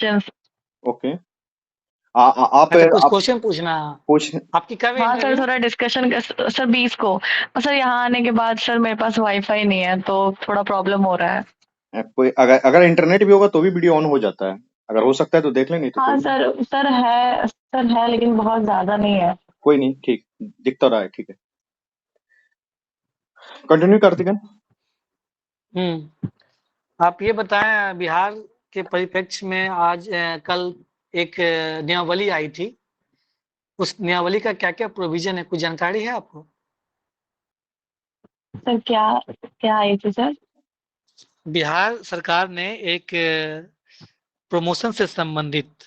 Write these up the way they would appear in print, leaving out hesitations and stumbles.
Questions. Okay. आप अच्छा, कुछ आप क्वेश्चन पूछना। पूछ। आपकी कब है हाँ सर, इंटरव्यू? थोड़ा डिस्कशन सर 20 को। और सर यहाँ आने के बाद सर मेरे पास वाईफाई नहीं है तो थोड़ा प्रॉब्लम हो रहा है। कोई अगर अगर इंटरनेट भी होगा तो भी वीडियो ऑन हो जाता है। अगर हो सकता है तो देख लें, नहीं तो हाँ कोई नहीं। सर है लेकिन बहुत ज्यादा नहीं है। कोई नहीं, ठीक दिख तो रहा है, ठीक है। कंटिन्यू कार्तिकन। हम्म। आप ये बताएं, बिहार के परिप्रेक्ष्य में आज कल एक नियमावली आई थी। उस नियमावली का क्या क्या प्रोविजन है, कुछ जानकारी है आपको? सर क्या क्या आई थी सर? बिहार सरकार ने एक प्रमोशन से संबंधित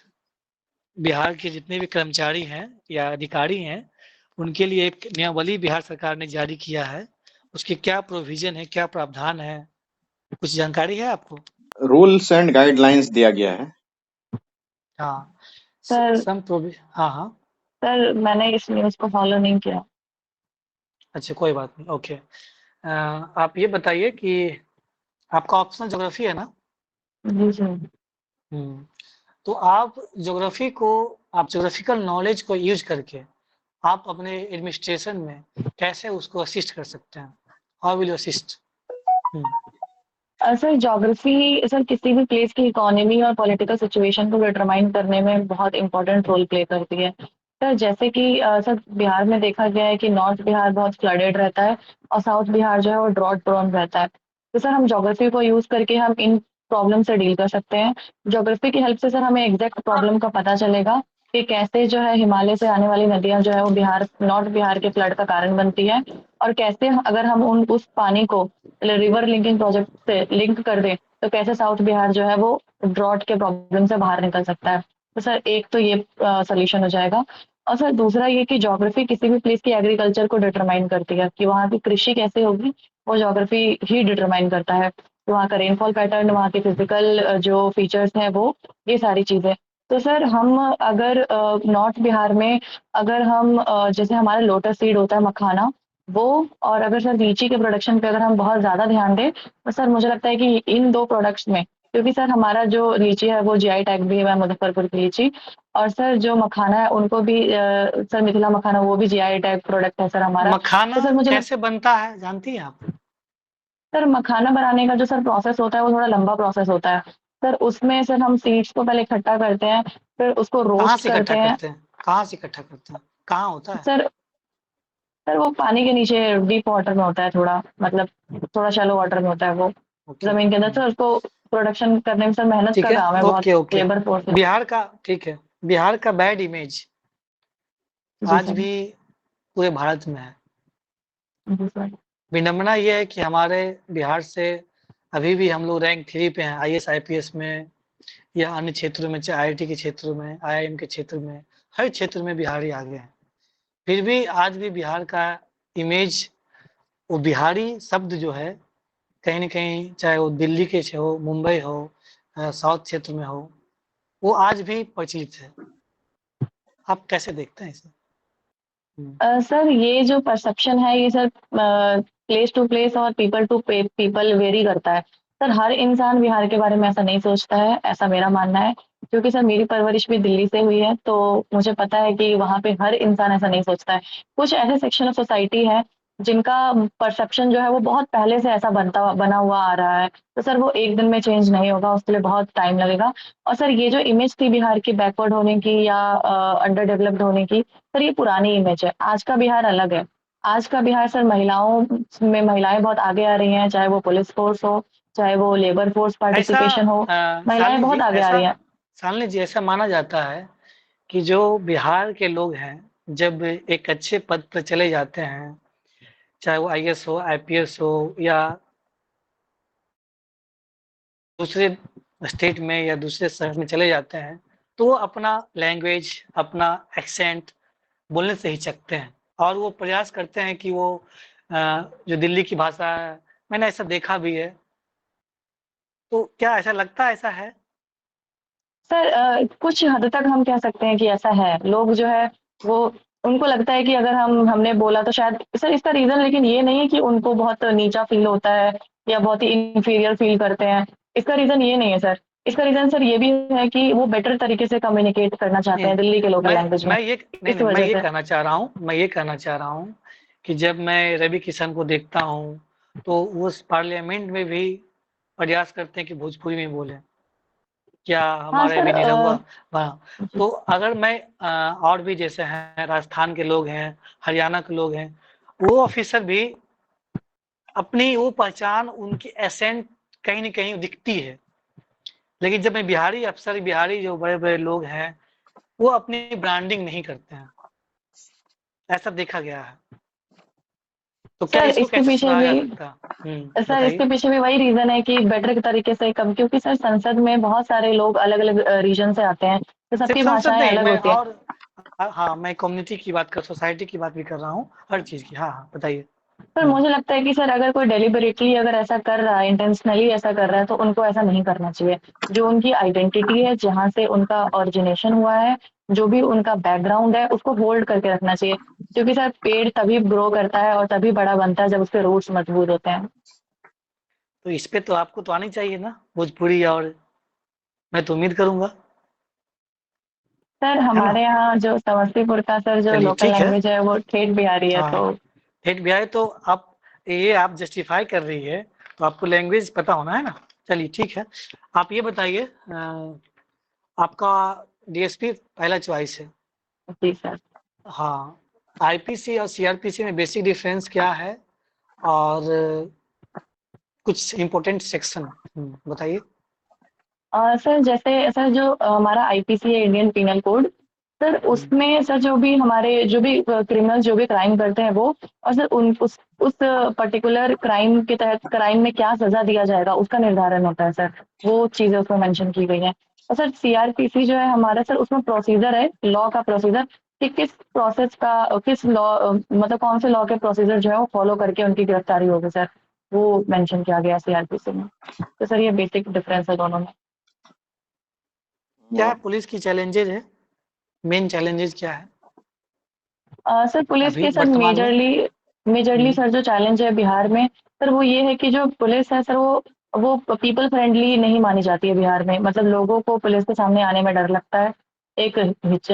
बिहार के जितने भी कर्मचारी हैं या अधिकारी हैं, उनके लिए एक नियमावली बिहार सरकार ने जारी किया है। उसके क्या प्रोविजन है, क्या प्रावधान है, कुछ जानकारी है आपको? रूल्स एंड गाइडलाइंस दिया गया है। हाँ। सर हाँ हाँ। सर मैंने इस न्यूज़ को फॉलो नहीं किया। अच्छा, कोई बात नहीं, ओके। आप ये बताइए कि आपका ऑप्शनल ज्योग्राफी है ना? जी सर। हम्म। तो आप ज्योग्राफिकल नॉलेज को यूज करके आप अपने एडमिनिस्ट्रेशन में कैसे उसको असिस्ट कर सकते हैं? How will you assist? Sir geography sir किसी भी प्लेस की इकोनॉमी और पॉलिटिकल सिचुएशन को डिटरमाइन करने में बहुत इंपॉर्टेंट रोल प्ले करती है। सर जैसे कि सर बिहार में देखा गया है कि नॉर्थ बिहार बहुत फ्लडेड रहता है और साउथ बिहार जो है वो ड्रॉट प्रोन रहता है। तो सर हम ज्योग्राफी को यूज करके हम इन प्रॉब्लम से डील कर सकते हैं। ज्योग्राफी की हेल्प से सर हमें एग्जैक्ट प्रॉब्लम का पता चलेगा कि कैसे जो है हिमालय से आने वाली नदियां जो है वो बिहार नॉर्थ बिहार के फ्लड का कारण बनती है। और कैसे अगर हम उस पानी को रिवर लिंकिंग प्रोजेक्ट से लिंक कर दें तो कैसे साउथ बिहार जो है वो ड्रॉट के प्रॉब्लम से बाहर निकल सकता है। तो सर एक तो ये सोल्यूशन हो जाएगा। और सर दूसरा ये कि ज्योग्राफी किसी भी प्लेस की एग्रीकल्चर को डिटरमाइन करती है कि वहाँ की कृषि कैसे होगी, वो ज्योग्राफी ही डिटरमाइन करता है। तो वहाँ का रेनफॉल पैटर्न, वहाँ के फिजिकल जो फीचर्स हैं वो, ये सारी चीजें। तो सर हम अगर नॉर्थ बिहार में अगर हम जैसे हमारा लोटस सीड होता है मखाना, वो, और अगर सर लीची के प्रोडक्शन पे अगर हम बहुत ज़्यादा ध्यान दें तो सर मुझे लगता है कि इन 2 प्रोडक्ट्स में, क्योंकि सर हमारा जो लीची है वो जीआई टैग भी है मुज़फ़्फ़रपुर की लीची। और सर जो मखाना है उनको भी सर मिथिला मखाना वो भी जीआई टैग प्रोडक्ट है सर हमारा। मखाना तो सर मुझे कैसे बनता है, जानती हैं आप? सर मखाना बनाने का जो सर प्रोसेस होता है वो थोड़ा लंबा प्रोसेस होता है। सर उसमें सर हम सीड्स को पहले इकट्ठा करते हैं, फिर उसको कहाँ रोस्ट से इकट्ठा करते हैं। करते हैं? कहाँ से इकट्ठा करते हैं? कहाँ होता है? सर सर वो पानी के नीचे डीप वाटर में होता है, थोड़ा मतलब थोड़ा शैलो वाटर में होता है वो, ओके। जमीन के अंदर। सर उसको प्रोडक्शन करने में सर मेहनत ठीक का है, काम है, बहुत okay okay. Labour force. Bihar का, ठीक है, बिहार का बैड इमेज जी आज सर। भी पूरे भारत में है। जी सर। विडंबना ये है कि हमारे बिहार से अभी भी हम लोग रैंक 3 पे हैं, आईएएस आईपीएस में या अन्य क्षेत्रों में, चाहे आईआईटी के क्षेत्र में, आईआईएम के क्षेत्र में, हर क्षेत्र में बिहारी आगे हैं। फिर भी आज भी बिहार का इमेज, वो बिहारी शब्द जो है, कहीं न कहीं चाहे वो दिल्ली के हो, मुंबई हो, साउथ क्षेत्र में हो, वो आज भी प्रचलित है। आप कैसे देखते हैं इसे? सर ये जो परसेप्शन है ये सर प्लेस टू प्लेस और पीपल टू पीपल वेरी करता है। सर हर इंसान बिहार के बारे में ऐसा नहीं सोचता है, ऐसा मेरा मानना है। क्योंकि सर मेरी परवरिश भी दिल्ली से हुई है तो मुझे पता है कि वहाँ पे हर इंसान ऐसा नहीं सोचता है। कुछ ऐसे सेक्शन ऑफ सोसाइटी है जिनका परसेप्शन जो है वो बहुत पहले से ऐसा बना हुआ आ रहा है। तो सर वो एक दिन में चेंज नहीं होगा, उसके लिए बहुत टाइम लगेगा। और सर ये जो इमेज थी बिहार की बैकवर्ड होने की या अंडर डेवलप्ड होने की, सर ये पुरानी इमेज है। आज का बिहार अलग है। आज का बिहार सर महिलाएं बहुत आगे आ रही हैं, चाहे वो पुलिस फोर्स हो, चाहे वो लेबर फोर्स ऐसा पार्टिसिपेशन हो, महिलाएं बहुत आगे आ रही हैं। शालिनी जी, ऐसा माना जाता है कि जो बिहार के लोग हैं, जब एक अच्छे पद पर चले जाते हैं, चाहे वो आईएएस हो, आईपीएस हो, या दूसरे स्टेट में या दूसरे शहर में चले जाते हैं, तो वो अपना लैंग्वेज, अपना एक्सेंट बोलने से हिचकते हैं और वो प्रयास करते हैं कि वो जो दिल्ली की भाषा है, मैंने ऐसा देखा भी है। तो क्या ऐसा लगता है, ऐसा है? सर कुछ हद तक हम कह सकते हैं कि ऐसा है। लोग जो है वो, उनको लगता है कि अगर हमने बोला तो शायद सर इसका रीजन लेकिन ये नहीं है कि उनको बहुत नीचा फील होता है या बहुत ही इंफीरियर फील करते हैं। इसका रीजन ये नहीं है सर। इसका रीजन सर ये भी है कि वो बेटर तरीके से कम्युनिकेट करना चाहते हैं दिल्ली के लोकल लैंग्वेज में, मैं ये इस मैं वजह ये से। कहना चाह रहा हूँ कि जब मैं रवि किशन को देखता हूँ तो वो उस पार्लियामेंट में भी प्रयास करते हैं कि भोजपुरी में बोले, क्या हाँ हमारे सर भी नहीं हुआ। हाँ, तो अगर मैं और भी जैसे हैं राजस्थान के लोग हैं, हरियाणा के लोग हैं, वो ऑफिसर भी अपनी वो पहचान, उनकी एसेंट कहीं न कहीं दिखती है। लेकिन जब मैं बिहारी जो बड़े-बड़े लोग हैं, वो अपनी ब्रांडिंग नहीं करते हैं। ऐसा देखा गया है। तो क्या सर इसको इसके कैसे पीछे सुधारा भी जा सकता है? सर बताइए। इसके पीछे भी वही रीजन है कि बेटर तरीके से कम, क्योंकि सर संसद में बहुत सारे लोग अलग अलग रीजन से आते हैं, तो सिर्फ सबकी संसद भाषाएं नहीं, अलग मैं होती है। और हाँ, मैं कम्युनिटी की बात सोसाइटी की बात भी कर रहा हूँ, हर चीज़ की। हाँ, हाँ, बताइए। सर हुँ। मुझे लगता है कि सर अगर कोई डेलिबरेटली अगर ऐसा कर रहा है, इंटेंशनली ऐसा कर रहा है, तो उनको ऐसा नहीं करना चाहिए। जो उनकी आइडेंटिटी है, जहाँ से उनका ओरिजिनेशन हुआ है, जो भी उनका बैकग्राउंड है, उसको होल्ड करके रखना चाहिए। क्योंकि सर पेड़ तभी ग्रो करता है और तभी बड़ा बनता है जब उसके रूट्स मजबूत होते हैं। तो इस पे तो आपको तो आनी चाहिए ना भोजपुरी, और मैं तो उम्मीद करूँगा, सर है ना? हमारे यहाँ जो समस्तीपुर का सर जो चलिए लोकल ठीक है। लैंग्वेज है वो ठेठ बिहारी है, हाँ, तो ठेठ बिहारी तो आप जस्टिफाई कर रही है, तो आपको लैंग्वेज पता होना है ना? चलिए ठीक है। आप ये बताइए, आपका डीएसपी पहला चॉइस है। जी सर। हाँ, आईपीसी और सीआरपीसी में बेसिक डिफरेंस क्या है? और कुछ इम्पोर्टेंट सेक्शन बताइए। सर जैसे सर जो हमारा आईपीसी है, इंडियन पिनल कोड, सर हुँ, उसमें सर जो भी क्रिमिनल जो भी क्राइम करते हैं वो, और सर उस पर्टिकुलर क्राइम के तहत क्राइम में क्या सजा दिया जाएगा उसका निर्धारण होता है सर। वो चीजें उसमें मेंशन की गई हैं। और सर सीआरपीसी जो है हमारा सर, उसमें प्रोसीजर है, लॉ का प्रोसीजर, कि किस प्रोसेस का किस लॉ मतलब कौन से लॉ के प्रोसीजर जो है वो फॉलो करके उनकी गिरफ्तारी होगी सर, वो मेंशन किया गया सीआरपीसी में। तो सर ये बेसिक डिफरेंस है दोनों में। क्या पुलिस की चैलेंजेज़ है? मेन चैलेंजेज़ क्या है सर पुलिस अभी के सर वर्तमान में? मेजरली मेजरली हुँ, सर जो चैलेंज है बिहार में, सर वो ये है कि जो पुलिस है सर वो पीपल फ्रेंडली नहीं मानी जाती है बिहार में। मतलब लोगों को पुलिस के सामने आने में डर लगता है, एक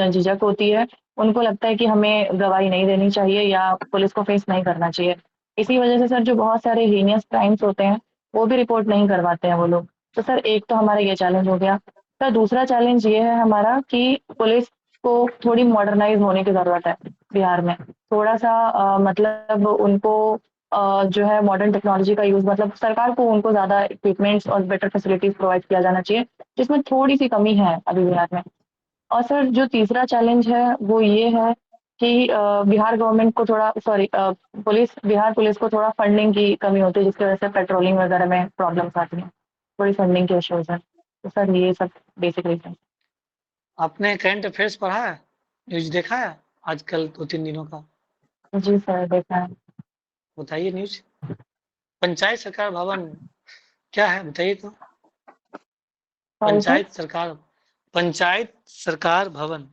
झिझक होती है। उनको लगता है कि हमें गवाही नहीं देनी चाहिए या पुलिस को फेस नहीं करना चाहिए। इसी वजह से सर जो बहुत सारे हीनियस क्राइम्स होते हैं वो भी रिपोर्ट नहीं करवाते हैं वो लोग। तो सर एक तो हमारा ये चैलेंज हो गया। सर दूसरा चैलेंज ये है हमारा कि पुलिस को थोड़ी मॉडर्नाइज होने की जरूरत है बिहार में। थोड़ा-सा मतलब उनको जो है मॉडर्न टेक्नोलॉजी का यूज़, मतलब सरकार को उनको ज़्यादा इक्विपमेंट्स और बेटर फैसिलिटीज़ प्रोवाइड किया जाना चाहिए, जिसमें थोड़ी-सी कमी है अभी बिहार में। और सर जो तीसरा चैलेंज है वो ये है कि बिहार गवर्नमेंट को थोड़ा बिहार पुलिस को थोड़ा फंडिंग की कमी होती है, जिसकी वजह से पेट्रोलिंग वगैरह में प्रॉब्लम्स आती हैं। थोड़ी फंडिंग के इश्यूज़ हैं। तो सर ये सब बेसिक रीज़न। आपने करंट अफ़ेयर्स पढ़ा है? न्यूज़ देखा है आजकल 2-3 दिनों का? जी सर, देखा है। बताइए न्यूज़। पंचायत सरकार भवन क्या है बताइए तो? Sorry sir? पंचायत सरकार पंचायत सरकार भवन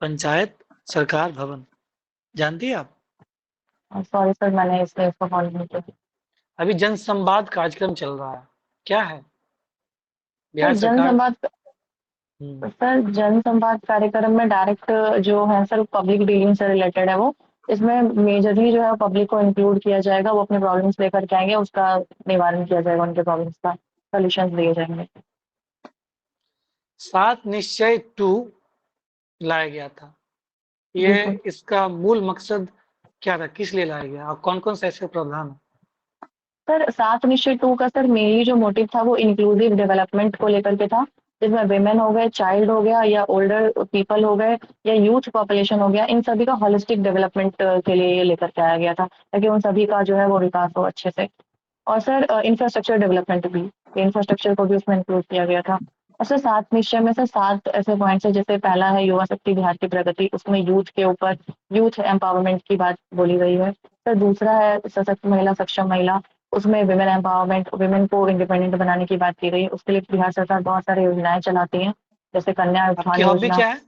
पंचायत सरकार भवन, जानती हैं आप? सॉरी सर, मैंने इसको फॉलो नहीं किया। अभी जनसंवाद कार्यक्रम चल रहा है। क्या है? सर बिहार सरकार। जनसंवाद हुँ। कार्यक्रम में डायरेक्ट जो है सर पब्लिक डीलिंग से रिलेटेड है वो। इसमें मेजरली जो है पब्लिक को इंक्लूड किया जाएगा, वो अपने प्रॉब्लम्स लेकर के आएंगे, उसका निवारण किया जाएगा, उनके प्रॉब्लम्स का सोल्यूशन दिए जाएंगे। 7 निश्चय 2 लाया गया था। जी ये सर। इसका मूल मकसद क्या था? किस लिए लाया गया? और कौन-कौन से ऐसे प्रावधान हैं? सर 7 निश्चय 2 का सर मेनली जो मोटिव था वो इंक्लूसिव डेवलपमेंट को लेकर के था, जिसमें वेमेन हो गए, चाइल्ड हो गया या ओल्डर पीपल हो गए या यूथ पॉपुलेशन हो गया, इन सभी का होलिस्टिक डेवलपमेंट के लिए ये लेकर के आया गया था, ताकि उन सभी का जो है वो विकास हो अच्छे से। और सर इंफ्रास्ट्रक्चर डेवलपमेंट भी, इंफ्रास्ट्रक्चर को भी उसमें इंक्लूड किया गया था। और सर 7 निश्चय में सर 7 ऐसे पॉइंट्स है, जैसे पहला है युवा शक्ति बिहार की प्रगति, उसमें यूथ के ऊपर यूथ एम्पावरमेंट की बात बोली गई है। सर दूसरा है सशक्त महिला सक्षम महिला, उसमें विमेन एम्पावरमेंट, विमेन को इंडिपेंडेंट बनाने की बात की गई है। उसके लिए बिहार सरकार बहुत सारी योजनाएं चलाती है, जैसे कन्या आपकी उत्थान हॉबी योजना। क्या है?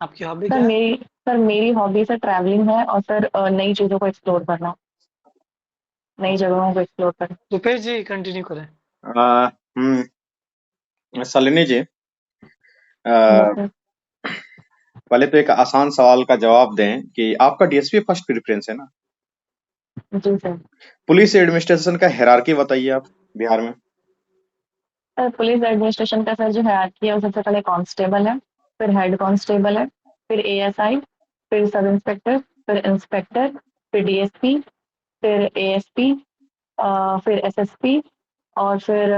आपकी हॉबी सर क्या है? मेरी सर मेरी हॉबी सर ट्रैवलिंग है, और सर नई चीजों को एक्सप्लोर करना, नई जगहों को एक्सप्लोर करना। रुपेश जी कंटिन्यू करें। आ, हम्म, शालिनी जी, जी अ, सर। पहले तो एक आसान सवाल का जवाब दें कि आपका डीएसपी फर्स्ट प्रेफरेंस है ना? जी सर। पुलिस एडमिनिस्ट्रेशन का हायरार्की बताइए आप बिहार में। सर पुलिस एडमिनिस्ट्रेशन का सर जो हायरार्की है वो सबसे पहले कांस्टेबल है, फिर हेड कांस्टेबल है, फिर एएसआई, फिर सब इंस्पेक्टर, फिर इंस्पेक्टर, फिर डीएसपी, फिर एएसपी, फिर एसएसपी, और फिर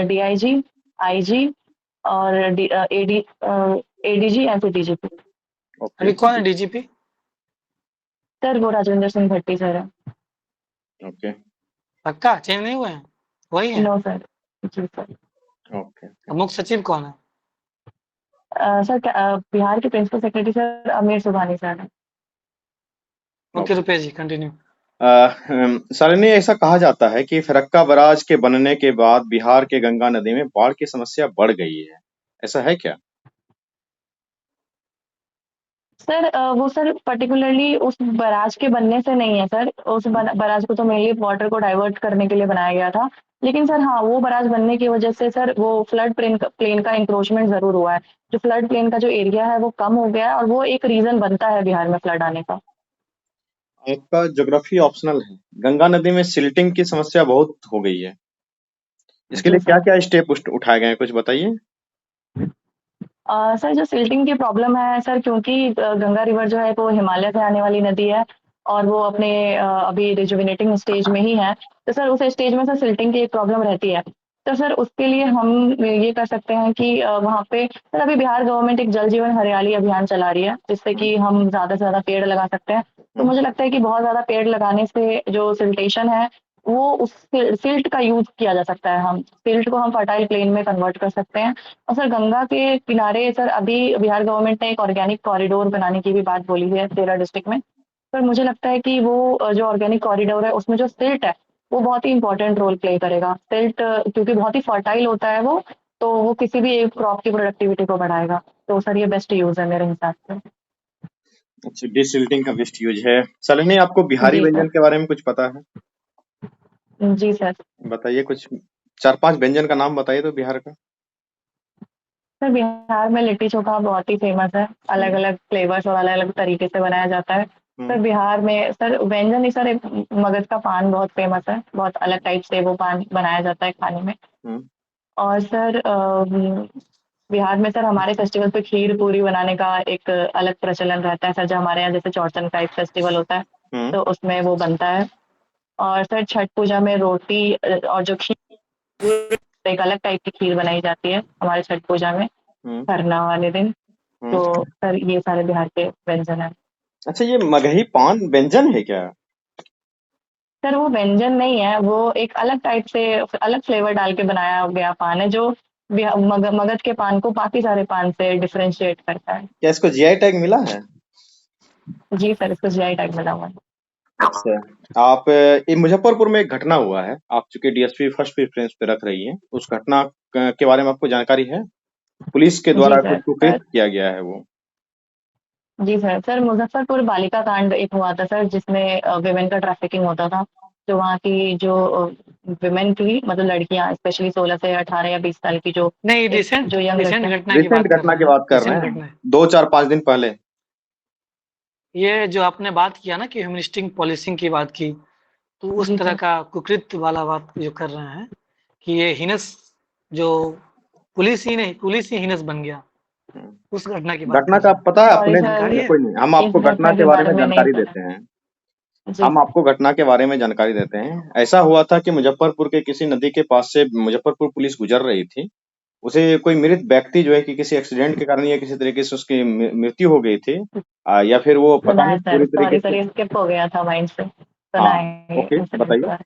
डीआईजी, आईजी, और एडीजी या फिर डीजीपी। ओके। अभी कौन है डीजीपी? सर वो राजेंद्र सिंह भट्टी सर है। ओके। पक्का चेंज नहीं हुए हैं? वही है? No sir. जी सर। ओके। मुख्य सचिव कौन है? सर बिहार के प्रिंसिपल सेक्रेटरी सर अमीर सुबहानी सर है। ओके रुपेश जी कंटिन्यू। शालिनी, ऐसा कहा जाता है कि फरक्का बराज के बनने के बाद बिहार के गंगा नदी में बाढ़ की समस्या बढ़ गई है। ऐसा है क्या? सर वो सर पर्टिकुलरली उस बराज के बनने से नहीं है सर। उस बराज को तो मेनली वाटर को डाइवर्ट करने के लिए बनाया गया था। लेकिन सर हाँ, वो बराज बनने की वजह से सर वो फ्लड प्लेन का इंक्रोचमेंट जरूर हुआ है। जो फ्लड प्लेन का जो एरिया है वो कम हो गया है, और वो एक रीजन बनता है बिहार में फ्लड आने का। आपका ज्योग्राफी ऑप्शनल है। गंगा नदी में सिल्टिंग की समस्या बहुत हो गई है। इसके जी लिए क्या सर। क्या स्टेप उठाए गए हैं, कुछ बताइए। सर जो सिल्टिंग की प्रॉब्लम है सर, क्योंकि गंगा रिवर जो है वो हिमालय से आने वाली नदी है, और वो अपने अभी रिजुविनेटिंग स्टेज में ही है। तो सर उस स्टेज में सर सिल्टिंग की एक प्रॉब्लम रहती है। तो सर उसके लिए हम ये कर सकते हैं कि वहाँ पे सर अभी बिहार गवर्नमेंट एक जल जीवन हरियाली अभियान चला रही है, जिससे कि हम ज़्यादा से ज़्यादा पेड़ लगा सकते हैं। तो हम्म। मुझे लगता है कि बहुत ज़्यादा पेड़ लगाने से जो सिल्टेशन है वो उस सिल्ट का यूज किया जा सकता है। हम सिल्ट को हम फर्टाइल प्लेन में कन्वर्ट कर सकते हैं। और सर गंगा के किनारे सर अभी बिहार गवर्नमेंट ने एक ऑर्गेनिक कॉरिडोर बनाने की भी बात बोली है 13 डिस्ट्रिक्ट में। पर मुझे लगता है कि वो जो ऑर्गेनिक कॉरिडोर है उसमें जो सिल्ट है वो बहुत ही इंपॉर्टेंट रोल प्ले करेगा। सिल्ट क्योंकि बहुत ही फर्टाइल होता है वो, तो वो किसी भी एक क्रॉप की प्रोडक्टिविटी को बढ़ाएगा। तो सर ये बेस्ट यूज है मेरे हिसाब से। अच्छा, डिसिल्टिंग का बेस्ट यूज है। शालिनी, आपको बिहारी जी सर। व्यंजन के बारे में कुछ पता है? जी सर। बताइए कुछ। चार पांच व्यंजन का नाम बताइए तो बिहार का। सर बिहार में लिट्टी चोखा बहुत ही फेमस है। अलग हम्म। अलग फ्लेवर्स और अलग अलग तरीके से बनाया जाता है। हम्म। सर बिहार में सर व्यंजन ही सर एक मगध का पान बहुत फेमस है। बहुत अलग टाइप से वो पान बनाया जाता है खाने में। हम्म। और सर बिहार में सर हमारे फेस्टिवल पे खीर पूरी बनाने का एक अलग प्रचलन रहता है सर। जो हमारे यहाँ जैसे चौड़चन का एक फेस्टिवल होता है, हम्म। तो उसमें वो बनता है। और सर छठ पूजा में रोटी और जो खीर, एक अलग टाइप की खीर बनाई जाती है हमारे छठ पूजा में, हम्म। खरना वाले दिन। हम्म। तो सर ये सारे बिहार के व्यंजन हैं। अच्छा, ये मगही पान व्यंजन है क्या? सर वो व्यंजन नहीं है, वो एक अलग टाइप से अलग फ्लेवर डाल के बनाया गया पान है, जो मगध के पान को बाकी सारे पान से डिफरेंशिएट करता है। क्या इसको जीआई टैग मिला है? जी सर, इसको जीआई टैग मिला हुआ है। अच्छा। आप ये मुजफ्फरपुर में एक घटना हुआ है, आप चूंकि डीएसपी फर्स्ट प्रेफरेंस पे रख रही हैं, उस घटना के बारे में आपको जानकारी है? पुलिस के जी द्वारा कुछ सर। कुकृत्य किया गया है वो। जी सर। सर मुजफ्फरपुर बालिका कांड एक हुआ था सर, जिसमें विमेन का ट्रैफिकिंग होता था। जो वहाँ की जो विमेन थी, मतलब लड़कियां स्पेशली 16 से 18 या 20 साल की, जो नहीं, एक जो यंग रिसेंट लड़कियां। घटना की रिसेंट बात कर घटना रहे की हैं, बात कर रहे रिसेंट हैं। घटना है। 2 4 5 दिन पहले। ये जो आपने बात किया ना कि ह्यूमनिस्टिक पॉलिसिंग की बात की, तो उस जी तरह सर। का कुकृत्य वाला बात जो कर रहे हैं कि ये हीनस, जो पुलिस ही हीनस बन गया, उस घटना की बात घटना कर का रहे हैं। पता है सॉरी अपने? सर, जानकारी है? कोई नहीं, हम इस आपको घटना घटना के के बारे बारे में में नहीं जानकारी पता। देते हैं। जी हम सर। आपको घटना के बारे में जानकारी देते हैं। ऐसा हुआ था कि मुजफ्फरपुर के किसी नदी के पास से मुजफ्फरपुर पुलिस गुजर रही थी। उसे कोई मृत व्यक्ति जो है कि किसी एक्सीडेंट के कारण या किसी तरीके से उसकी मृत्यु हो गई थी। या फिर वो पता सुना है नहीं सर, पूरी तरीके सॉरी सर, से। ये स्किप हो गया था माइंड से। सुना हाँ। है ओके, इंसिडेंट के बताइए। बारे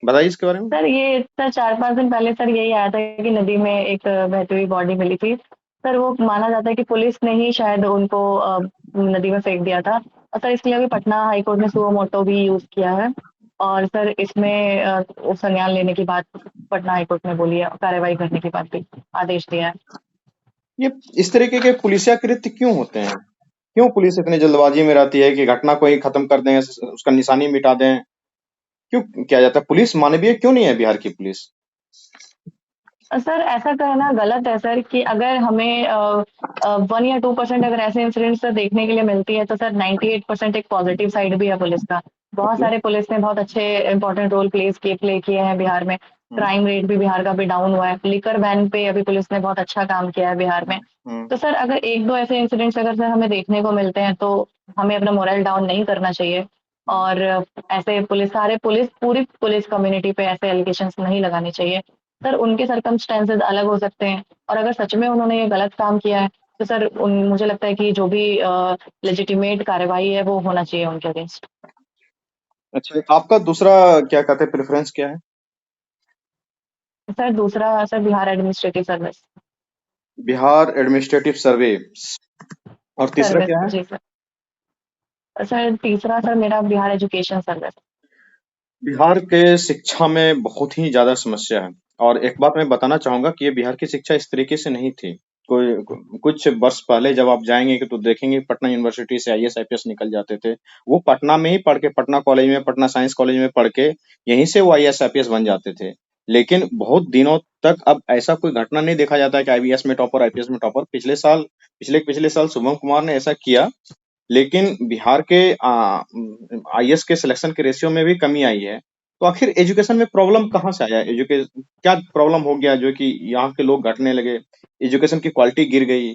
बताइए इसके बारे में। में। सर ये सर 4-5 दिन पहले सर यही आया था कि नदी में एक बहती हुई बॉडी मिली थी। सर वो माना जाता है कि पुलिस ने ही शायद उनको नदी में फेंक दिया था। और सर इसके लिए अभी पटना हाईकोर्ट ने सुओ मोटो भी यूज किया है। और सर इसमें संज्ञान लेने की बात पटना हाईकोर्ट ने बोली है, कार्रवाई करने की बात भी आदेश दिया है। ये इस तरीके के पुलिसिया कृत्य क्यों होते हैं? क्यों पुलिस इतनी जल्दबाजी में रहती है कि घटना को ही खत्म कर दें, उसका निशानी मिटा दें? क्यों किया जाता है? पुलिस मानवीय क्यों नहीं है बिहार की पुलिस? सर ऐसा कहना गलत है सर कि अगर हमें 1 या 2% अगर ऐसे इंसिडेंट्स सर देखने के लिए मिलती है तो सर 98% एक पॉजिटिव साइड भी है पुलिस का। बहुत ओके। सारे पुलिस ने बहुत अच्छे इंपॉर्टेंट रोल प्ले किए हैं बिहार में। हम्म। क्राइम रेट भी बिहार का भी डाउन हुआ है। लिकर बैन पे अभी पुलिस ने बहुत अच्छा काम किया है बिहार में। हम्म। तो सर अगर 1-2 ऐसे इंसिडेंट्स अगर सर हमें देखने को मिलते हैं तो हमें अपना मोरल डाउन नहीं करना चाहिए। हम्म। और ऐसे पुलिस पूरी पुलिस कम्युनिटी पे ऐसे एलिगेशंस नहीं लगाने चाहिए। सर उनके सर्कमस्टेंसेस अलग हो सकते हैं और अगर सच में उन्होंने ये गलत काम किया है तो सर मुझे लगता है कि जो भी लेजिटिमेट कार्रवाई है वो होना चाहिए उनके अगेंस्ट। अच्छा, आपका दूसरा क्या कहते हैं प्रेफरेंस क्या है? सर दूसरा sir Bihar administrative service. Bihar administrative service. और तीसरा सर्विस क्या है? जी सर। सर तीसरा सर मेरा बिहार एजुकेशन सर्विस। बिहार के शिक्षा में बहुत ही ज़्यादा समस्या है। और एक बात मैं बताना चाहूँगा कि ये बिहार की शिक्षा इस तरीके से नहीं थी। कोई कुछ वर्ष पहले जब आप जाएँगे कि तो देखेंगे पटना यूनिवर्सिटी से आईएएस, आईपीएस निकल जाते थे। वो पटना में ही पढ़ के, पटना कॉलेज में, पटना साइंस कॉलेज में पढ़ के यहीं से वो आईएएस, आईपीएस बन जाते थे। लेकिन बहुत दिनों तक अब ऐसा कोई घटना नहीं देखा जाता है कि आईबीएस में टॉपर, आईपीएस में टॉपर। पिछले साल शुभम कुमार ने ऐसा किया, लेकिन बिहार के आईएएस के सिलेक्शन के रेशियो में भी कमी आई है। तो आखिर एजुकेशन में प्रॉब्लम कहाँ से आया? क्या प्रॉब्लम हो गया जो कि यहाँ के लोग घटने लगे, एजुकेशन की क्वालिटी गिर गई?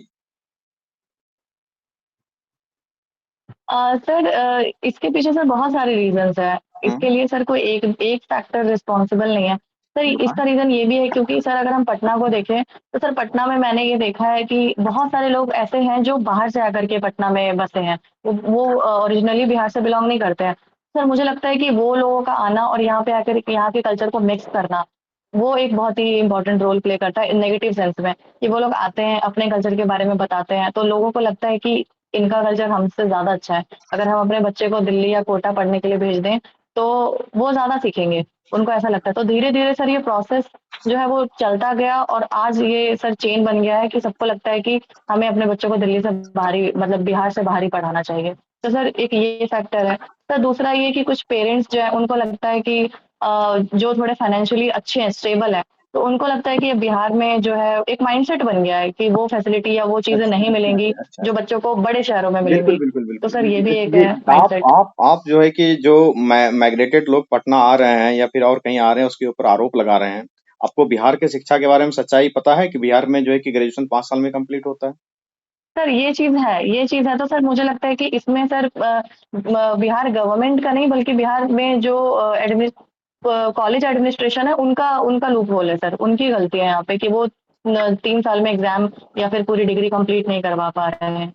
सर इसके पीछे सर बहुत सारे रीजंस है। हम्म। इसके लिए सर कोई एक एक फैक्टर रिस्पॉन्सिबल नहीं है सर। हाँ। इसका रीजन ये भी है क्योंकि सर अगर हम पटना को देखें तो सर पटना में मैंने ये देखा है कि बहुत सारे लोग ऐसे हैं जो बाहर से आकर के पटना में बसे हैं। वो ओरिजिनली बिहार से बिलोंग नहीं करते हैं। सर मुझे लगता है कि वो लोगों का आना और यहाँ पे आकर यहाँ के कल्चर को मिक्स करना वो एक बहुत ही इंपॉर्टेंट रोल प्ले करता है नेगेटिव सेंस में। कि वो लोग आते हैं अपने कल्चर के बारे में बताते हैं तो लोगों को लगता है कि इनका कल्चर हमसे ज्यादा अच्छा है। अगर हम अपने बच्चे को दिल्ली या कोटा पढ़ने के लिए भेज दें तो वो ज्यादा सीखेंगे। उनको ऐसा लगता है तो धीरे धीरे सर ये प्रोसेस जो है वो चलता गया और आज ये सर चेन बन गया है कि सबको लगता है कि हमें अपने बच्चों को दिल्ली से बाहरी मतलब बिहार से बाहर ही पढ़ाना चाहिए। तो सर एक ये फैक्टर है। सर दूसरा ये कि कुछ पेरेंट्स जो है उनको लगता है कि जो थोड़े फाइनेंशियली अच्छे हैं स्टेबल है तो उनको लगता है कि बिहार में जो है एक माइंडसेट बन गया है कि वो फैसिलिटी या वो चीजें अच्छा, नहीं अच्छा, मिलेंगी अच्छा, अच्छा, जो अच्छा। बच्चों को बड़े शहरों में बिल्कुल, मिलेंगी। बिल्कुल, तो बिल्कुल। सर ये भी एक ये है माइंडसेट। आप जो है कि जो माइग्रेटेड लोग पटना आ रहे हैं या फिर और कहीं आ रहे हैं उसके ऊपर आरोप लगा रहे हैं। आपको बिहार के शिक्षा के बारे में सच्चाई पता है कि बिहार में जो है कि ग्रेजुएशन 5 साल में कंप्लीट होता है? सर ये चीज है तो सर मुझे लगता है कि इसमें सर बिहार गवर्नमेंट का नहीं बल्कि बिहार में जो कॉलेज एडमिनिस्ट्रेशन है उनका उनका लूप होल है सर। उनकी गलती है यहाँ पे कि वो 3 साल में एग्जाम या फिर पूरी डिग्री कंप्लीट नहीं करवा पा रहे हैं।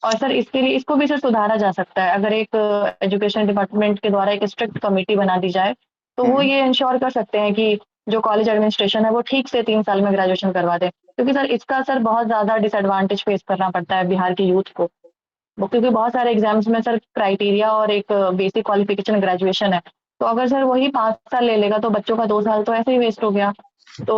और सर इसके लिए इसको भी सर सुधारा जा सकता है अगर एक एजुकेशन डिपार्टमेंट के द्वारा एक स्ट्रिक्ट कमेटी बना दी जाए तो वो हुँ। ये इंश्योर कर सकते हैं कि जो कॉलेज एडमिनिस्ट्रेशन है वो ठीक से 3 साल में ग्रेजुएशन करवा दे। क्योंकि सर इसका सर बहुत ज्यादा डिसएडवांटेज फेस करना पड़ता है बिहार के यूथ को। क्योंकि बहुत सारे एग्जाम्स में सर क्राइटेरिया और एक बेसिक क्वालिफिकेशन ग्रेजुएशन है। तो अगर सर वही 5 साल ले लेगा तो बच्चों का 2 साल तो ऐसे ही वेस्ट हो गया। तो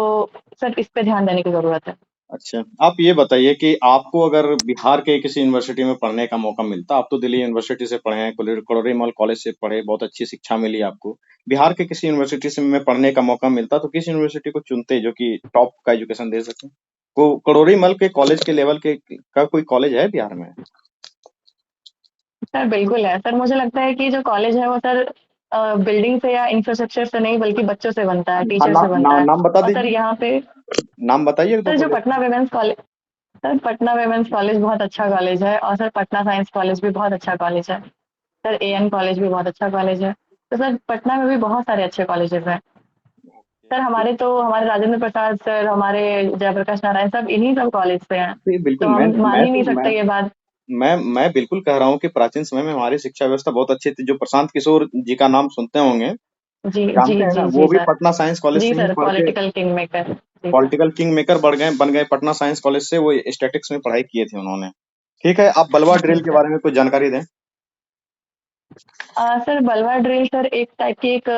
सर इस पे ध्यान देने की जरूरत है। अच्छा, आप ये बताइए कि आपको अगर बिहार के किसी यूनिवर्सिटी में पढ़ने का मौका मिलता, आप तो दिल्ली यूनिवर्सिटी से पढ़े हैं, कलोरीमल कॉलेज से पढ़े, बहुत अच्छी शिक्षा मिली आपको। बिहार के किसी यूनिवर्सिटी से में पढ़ने का मौका मिलता तो किस यूनिवर्सिटी को चुनते जो कि टॉप का एजुकेशन दे सके? को कलोरीमल के कॉलेज के लेवल के का कोई कॉलेज है बिहार में? सर बिल्कुल है सर। मुझे लगता है कि जो कॉलेज है वो सर बिल्डिंग से या इंफ्रास्ट्रक्चर से नहीं बल्कि बच्चों से बनता है हाँ, टीचर से बनता है। नाम बता और सर दीजिए। यहाँ पे नाम बताइए 1-2 सर जो कॉलेज पटना का। Women's college sir Patna women's college बहुत अच्छा कॉलेज है और सर पटना साइंस कॉलेज भी बहुत अच्छा कॉलेज है। सर एएन कॉलेज भी बहुत अच्छा कॉलेज है। तो सर पटना में भी बहुत सारे अच्छे कॉलेजेस हैं। सर हमारे राजेंद्र प्रसाद सर हमारे जयप्रकाश नारायण सब इन्हीं सब कॉलेज से हैं। जी, तो बिल्कुल। हम मान ही नहीं सकते ये बात। मैं बिल्कुल कह रहा हूँ कि प्राचीन समय में हमारी शिक्षा व्यवस्था बहुत अच्छी थी। जो प्रशांत किशोर जी का नाम सुनते होंगे, जी जी जानते हैं ना? जी वो जी भी सर। पटना साइंस कॉलेज जी से ही सर पढ़ के पॉलिटिकल किंग मेकर जी सर। पॉलिटिकल किंग मेकर बन गए पटना साइंस कॉलेज से। वो स्टैटिक्स में पढ़ाई किए थे उन्होंने। ठीक है, आप बलवा ड्रिल जी के सर। बारे में कुछ जानकारी दें। सर बलवा ड्रिल सर एक टाइप की एक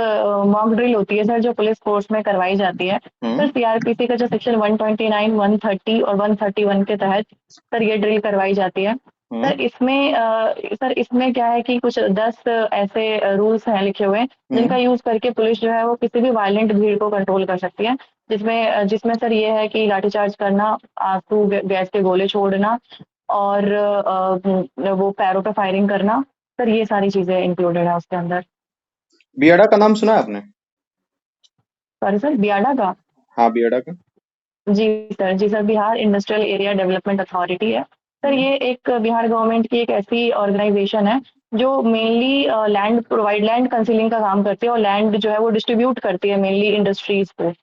मॉक ड्रिल होती है सर जो पुलिस फोर्स में करवाई जाती है। हम्म। सर सीआरपीसी का जो सेक्शन 129, 130 और 131 के तहत सर ये ड्रिल करवाई जाती है। सर इसमें क्या है कि कुछ 10 ऐसे रूल्स हैं लिखे हुए जिनका यूज करके पुलिस जो है वो किसी भी वायलेंट भीड़ को कंट्रोल कर सकती है, जिसमें सर ये है कि लाठीचार्ज करना, आंसू गैस के गोले छोड़ना और वो पैरों पे फायरिंग करना। सर ये सारी चीजें इंक्लूडेड है उसके अंदर। बियाडा का नाम सुना है आपने? सॉरी सर, बियाडा का? हाँ, बियाडा का। जी sir, Bihar industrial area development authority है। सर ये एक बिहार गवर्नमेंट की एक ऐसी ऑर्गेनाइजेशन है जो मेनली लैंड कंसीलिंग का काम करती है और लैंड जो है वो डिस्ट्रीब्यूट करती है मेनली इंडस्ट्रीज को।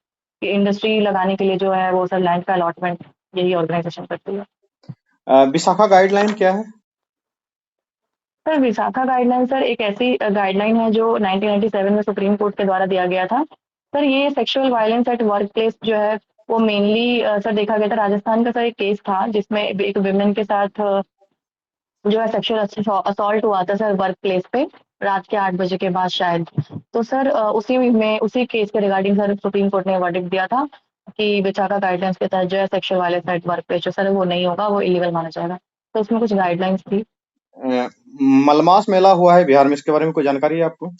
इंडस्ट्री लगाने के लिए जो है वो सर लैंड का अलॉटमेंट यही ऑर्गेनाइजेशन करती है। विशाखा गाइडलाइन क्या है? सर विशाखा गाइडलाइन सर एक ऐसी गाइडलाइन है जो 1997 में सुप्रीम कोर्ट के द्वारा दिया गया था। सर ये sexual violence at work place जो है वो मेनली सर देखा गया था, राजस्थान का सर एक केस था जिसमें एक विमेन के साथ जो है सेक्सुअल असॉल्ट हुआ था सर वर्क प्लेस पे, रात के 8 बजे के बाद शायद। तो सर उसी केस के रिगार्डिंग सर सुप्रीम कोर्ट ने वर्डिक्ट दिया था कि विशाखा गाइडलाइंस के तहत जो है sexual violence at work place जो सर वो नहीं होगा, वो इलीगल माना जाएगा। तो उसमें कुछ गाइडलाइंस थी। अ, मलमास मेला हुआ है बिहार में, इसके बारे में कोई जानकारी है आपको?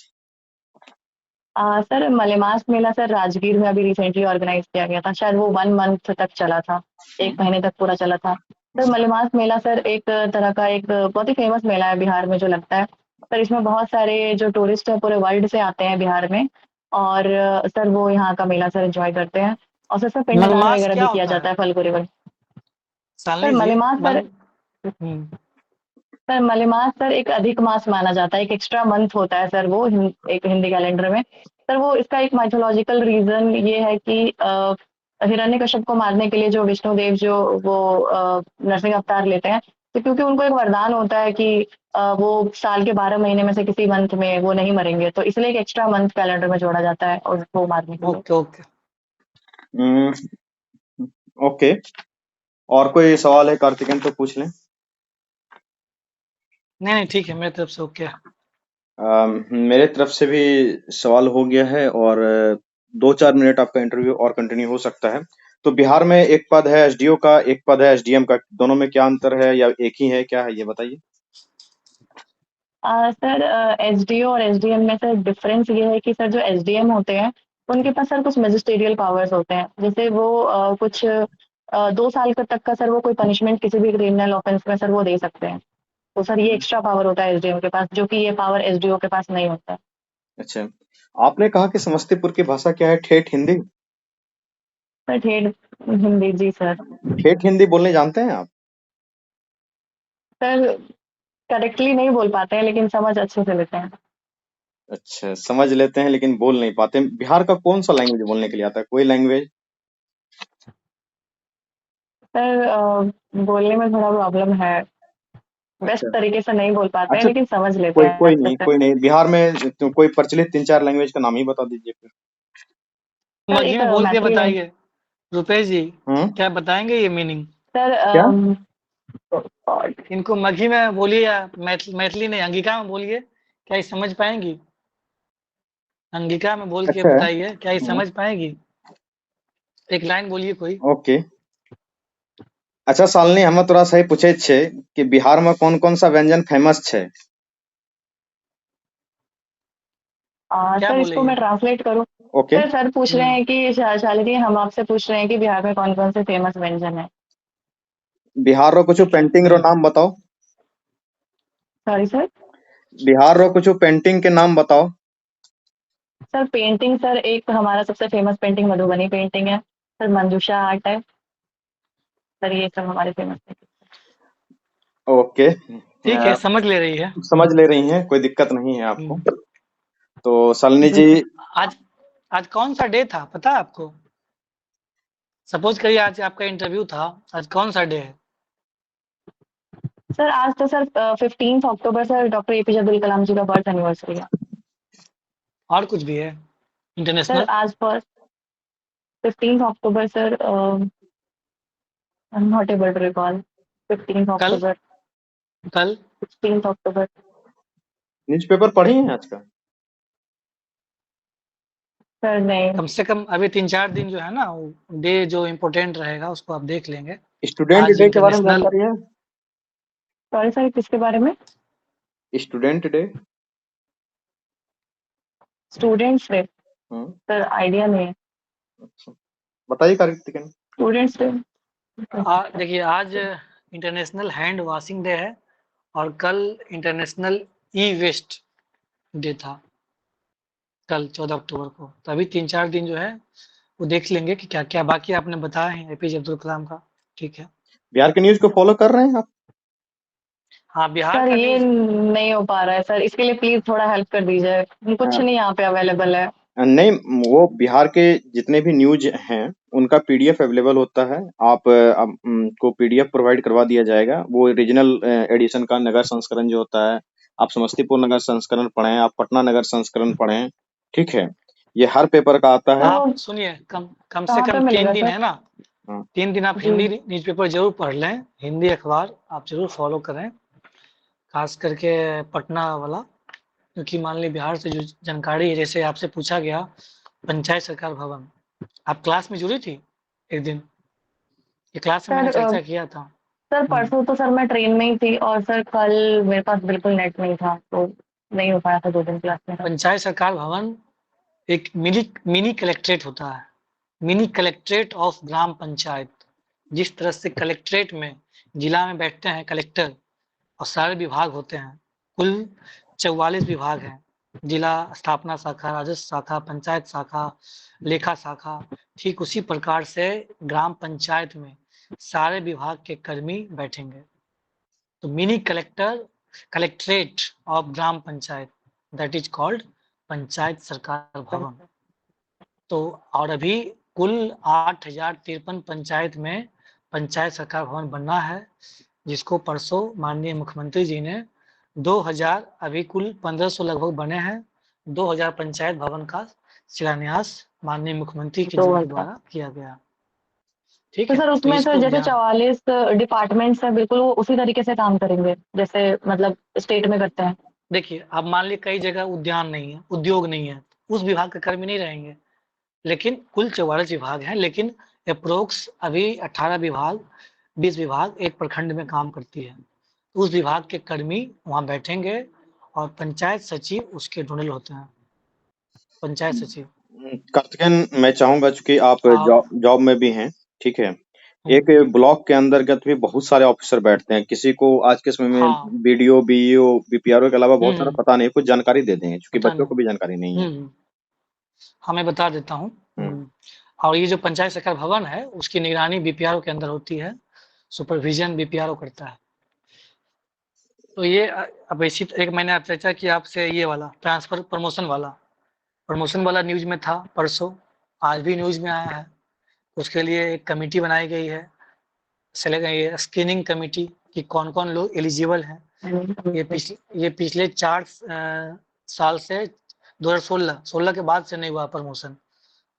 सर मलेमास मेला सर राजगीर में अभी रिसेंटली ऑर्गेनाइज किया गया था, शायद वो 1 मंथ तक चला था, हम्म, 1 महीने तक पूरा चला था। सर मलेमास मेला सर एक तरह का एक बहुत ही फेमस मेला है बिहार में जो लगता है। सर इसमें बहुत सारे जो टूरिस्ट है पूरे वर्ल्ड से आते हैं बिहार में और सर वो यहाँ का मेला सर एंजॉय करते हैं और सर पिंडदान मलमास वगैरह क्या भी किया होता जाता है है फलगुरी में। सर शालिनी जी? मलेमास मल सर हम्म, सर मलेमास सर एक अधिक मास माना जाता है, एक एक्स्ट्रा मंथ होता है सर वो एक हिंदी कैलेंडर में। सर वो इसका एक माइथोलॉजिकल रीजन ये है कि हिरण्यकश्यप को मारने के लिए जो विष्णुदेव जो वो नरसिंह अवतार लेते हैं, तो क्योंकि उनको एक वरदान होता है कि वो साल के 12 महीने में से किसी मंथ में वो नहीं मरेंगे, तो इसलिए एक एक्स्ट्रा मंथ कैलेंडर में जोड़ा जाता है और वो मारने के लिए। Okay okay. Hmm, okay. और कोई सवाल है कार्तिकेन तो पूछ लें। नहीं नहीं ठीक है, मेरी तरफ से ओके। मेरे तरफ से भी सवाल हो गया है और 2-4 मिनट आपका इंटरव्यू और कंटिन्यू हो सकता है। तो बिहार में एक पद है एसडीओ का, एक पद है एसडीएम का, दोनों में क्या अंतर है या एक ही है, क्या है ये बताइए? सर एसडीओ और एसडीएम में सर डिफरेंस ये है कि सर जो एसडीएम होते हैं उनके पास सर कुछ मैजिस्टेरियल पावर्स होते हैं, जैसे वो कुछ 2 साल तक का सर वो कोई पनिशमेंट किसी भी क्रिमिनल ऑफेंस में सर वो दे सकते हैं। तो सर ये एक्स्ट्रा पावर होता है एसडीएम के पास, जो कि ये पावर एसडीओ के पास नहीं होता है। अच्छा, आपने कहा कि समस्तीपुर की भाषा क्या है? ठेठ हिंदी? सर ठेठ हिंदी, जी सर। ठेठ हिंदी बोलने जानते हैं आप? सर करेक्टली नहीं बोल पाते हैं लेकिन समझ अच्छे से लेते हैं। अच्छा, समझ लेते हैं लेकिन बोल नहीं पाते। बिहार का कौन सा लैंग्वेज बोलने के लिए आता है, कोई लैंग्वेज? सर बोलने में थोड़ा प्रॉब्लम है, बेस्ट अच्छा। तरीके से नहीं बोल पाते हैं अच्छा, लेकिन समझ लेते कोई हैं कोई अच्छे नहीं, से। कोई नहीं। बिहार में तो कोई प्रचलित 3-4 लैंग्वेज का नाम ही बता दीजिए फिर। सर मगही एक में बोल के मैथिली लैंग्वेज। बताइए। रुपेश जी, हम्म। क्या बताएंगे ये मीनिंग? सर क्या? इनको मगही में बोलिए या मैथिली नहीं, अंगिका में बोलिए, क्या ये समझ पाएंगी? अंगिका में बोल के अच्छा है। बताइए, क्या ये समझ पाएगी? एक लाइन बोलिए कोई। ओके। अच्छा शालिनी, हम तोरा से पूछे छे कि बिहार में कौन कौन सा व्यंजन फेमस छे? क्या सर बोल इसको रही मैं है? ट्रांसलेट करूँ? ओके। सर पूछ रहे हम्म, हैं कि शालिनी, हम आपसे पूछ रहे हैं कि बिहार में कौन कौन से फेमस व्यंजन है। बिहार रो कुछ पेंटिंग रो हम्म, नाम बताओ। Sorry sir. बिहार रो कुछ पेंटिंग के नाम बताओ। सर पेंटिंग सर एक हमारा सबसे फेमस पेंटिंग मधुबनी पेंटिंग है, सर मंजूषा आर्ट है। सर ये सब हमारे फेमस है। ओके। ठीक है, समझ ले रही है। समझ ले रही हैं, कोई दिक्कत नहीं है आपको। हम्म, तो शालिनी जी जी। सर। आज आज कौन सा डे था पता है आपको? सपोज करिए आज आपका इंटरव्यू था, आज कौन सा डे है? सर आज तो sir 15 October sir doctor APJ Abdul Kalam जी का बर्थ एनिवर्सरी है। और कुछ भी है सर इंटरनेशनल? आज पर 15 October sir, I am not able to recall. Fifteen कल? अक्टूबर कल? 16 अक्टूबर। न्यूज़पेपर पढ़ी हैं आज का? सर नहीं। कम से कम अभी 3-4 दिन जो है ना, डे जो इम्पोर्टेंट रहेगा उसको आप देख लेंगे। स्टूडेंट आज डे के बारे में इंटरनेशनल जानकारी है? सॉरी सर, किसके बारे में? Student day. Students day? Hmm. Sir idea नहीं है। अच्छा, बताइए कार्तिकेयन। Students day. देखिए, आज इंटरनेशनल हैंड वॉशिंग डे है और कल इंटरनेशनल ई वेस्ट डे था, कल 14 अक्टूबर को। तो अभी 3-4 दिन जो है वो देख लेंगे कि क्या क्या बाकी आपने बताया है एपीजे अब्दुल कलाम का। ठीक है। बिहार के न्यूज को फॉलो कर रहे हैं आप? हाँ, बिहार सर का ये न्यूज़। नहीं हो पा रहा है सर, इसके लिए प्लीज थोड़ा हेल्प कर दीजिए, कुछ नहीं यहाँ पे अवेलेबल है। नहीं, वो बिहार के जितने भी न्यूज हैं उनका पीडीएफ अवेलेबल होता है। को पीडीएफ प्रोवाइड करवा दिया जाएगा। वो रीजनल एडिशन का नगर संस्करण जो होता है, आप समस्तीपुर नगर संस्करण पढ़ें, आप पटना नगर संस्करण पढ़ें, ठीक है, ये हर पेपर का आता है। आप सुनिए, कम कम से कहाँ पे कम मिलेगा 3 दिन सर? है ना, हाँ। 3 दिन आप जी। हिंदी न्यूज़पेपर जरूर पढ़ लें, हिंदी अखबार आप जरूर फॉलो करें, खास करके पटना वाला। क्योंकि मान ली बिहार से जो जानकारी है, जैसे आपसे पूछा गया पंचायत सरकार भवन, आप क्लास में जुड़ी थी एक दिन? ये क्लास में मैंने सर चर्चा किया था। सर हम्म, परसों तो सर मैं ट्रेन में ही थी, और सर कल मेरे पास बिल्कुल नेट नहीं था, तो नहीं हो पाया था 2 दिन क्लास में। पंचायत सरकार भवन एक मिनी मिनी कलेक्ट्रेट होता है, mini collectorate of gram panchayat. जिस तरह से कलेक्ट्रेट में जिला में बैठते हैं कलेक्टर और सारे विभाग होते हैं, कुल 44 विभाग हैं, जिला स्थापना शाखा, राजस्व शाखा, पंचायत शाखा, लेखा शाखा। ठीक उसी प्रकार से ग्राम पंचायत में सारे विभाग के कर्मी बैठेंगे। तो mini collectorate of gram panchayat, that is called panchayat सरकार भवन। तो और अभी कुल 8053 पंचायत में पंचायत सरकार भवन बनना है, जिसको परसों माननीय मुख्यमंत्री जी ने 2000, अभी कुल 1500 लगभग बने हैं, 2000 पंचायत भवन का शिलान्यास माननीय मुख्यमंत्री के तो जी बता, द्वारा किया गया। ठीक तो है, सर तो उसमें सर इसको जैसे ध्यान। 44 डिपार्टमेंट्स है, बिल्कुल वो उसी तरीके से काम करेंगे जैसे मतलब स्टेट में करते हैं। देखिए, अब मान लीजिए कई जगह उद्यान नहीं है, उद्योग नहीं है, उस विभाग के कर्मी नहीं रहेंगे, लेकिन कुल 44 विभाग हैं, लेकिन अप्रोक्स अभी 18 विभाग, 20 विभाग एक प्रखंड में काम करती है। उस विभाग के कर्मी वहाँ बैठेंगे और पंचायत सचिव उसके ढूंढल होते हैं, पंचायत सचिव। कार्तिकेयन, मैं चाहूंगा, चूंकि आप और जॉब में भी हैं, ठीक है, एक हम्म, ब्लॉक के अंतर्गत भी बहुत सारे ऑफिसर बैठते हैं। किसी को आज के समय में हाँ, बीडीओ, बीईओ, बीपीआरओ के अलावा बहुत सारा हम्म, पता नहीं, कुछ जानकारी दे देंगे, क्योंकि पता बच्चों नहीं, को भी जानकारी नहीं है। हाँ मैं बता देता हूँ। हम्म। और ये जो पंचायत सरकार भवन है उसकी निगरानी बीपीआरओ के अंदर होती है, सुपरविजन बीपीआरओ करता है। तो ये अब इसी एक मैंने आप चर्चा की आपसे, ये वाला ट्रांसफर प्रमोशन वाला न्यूज में था परसों, आज भी न्यूज में आया है। उसके लिए एक कमेटी बनाई गई है, ये स्क्रीनिंग कमेटी, कि कौन कौन लोग एलिजिबल हैं। ये पिछले 4 साल से 2016 के बाद से नहीं हुआ प्रमोशन।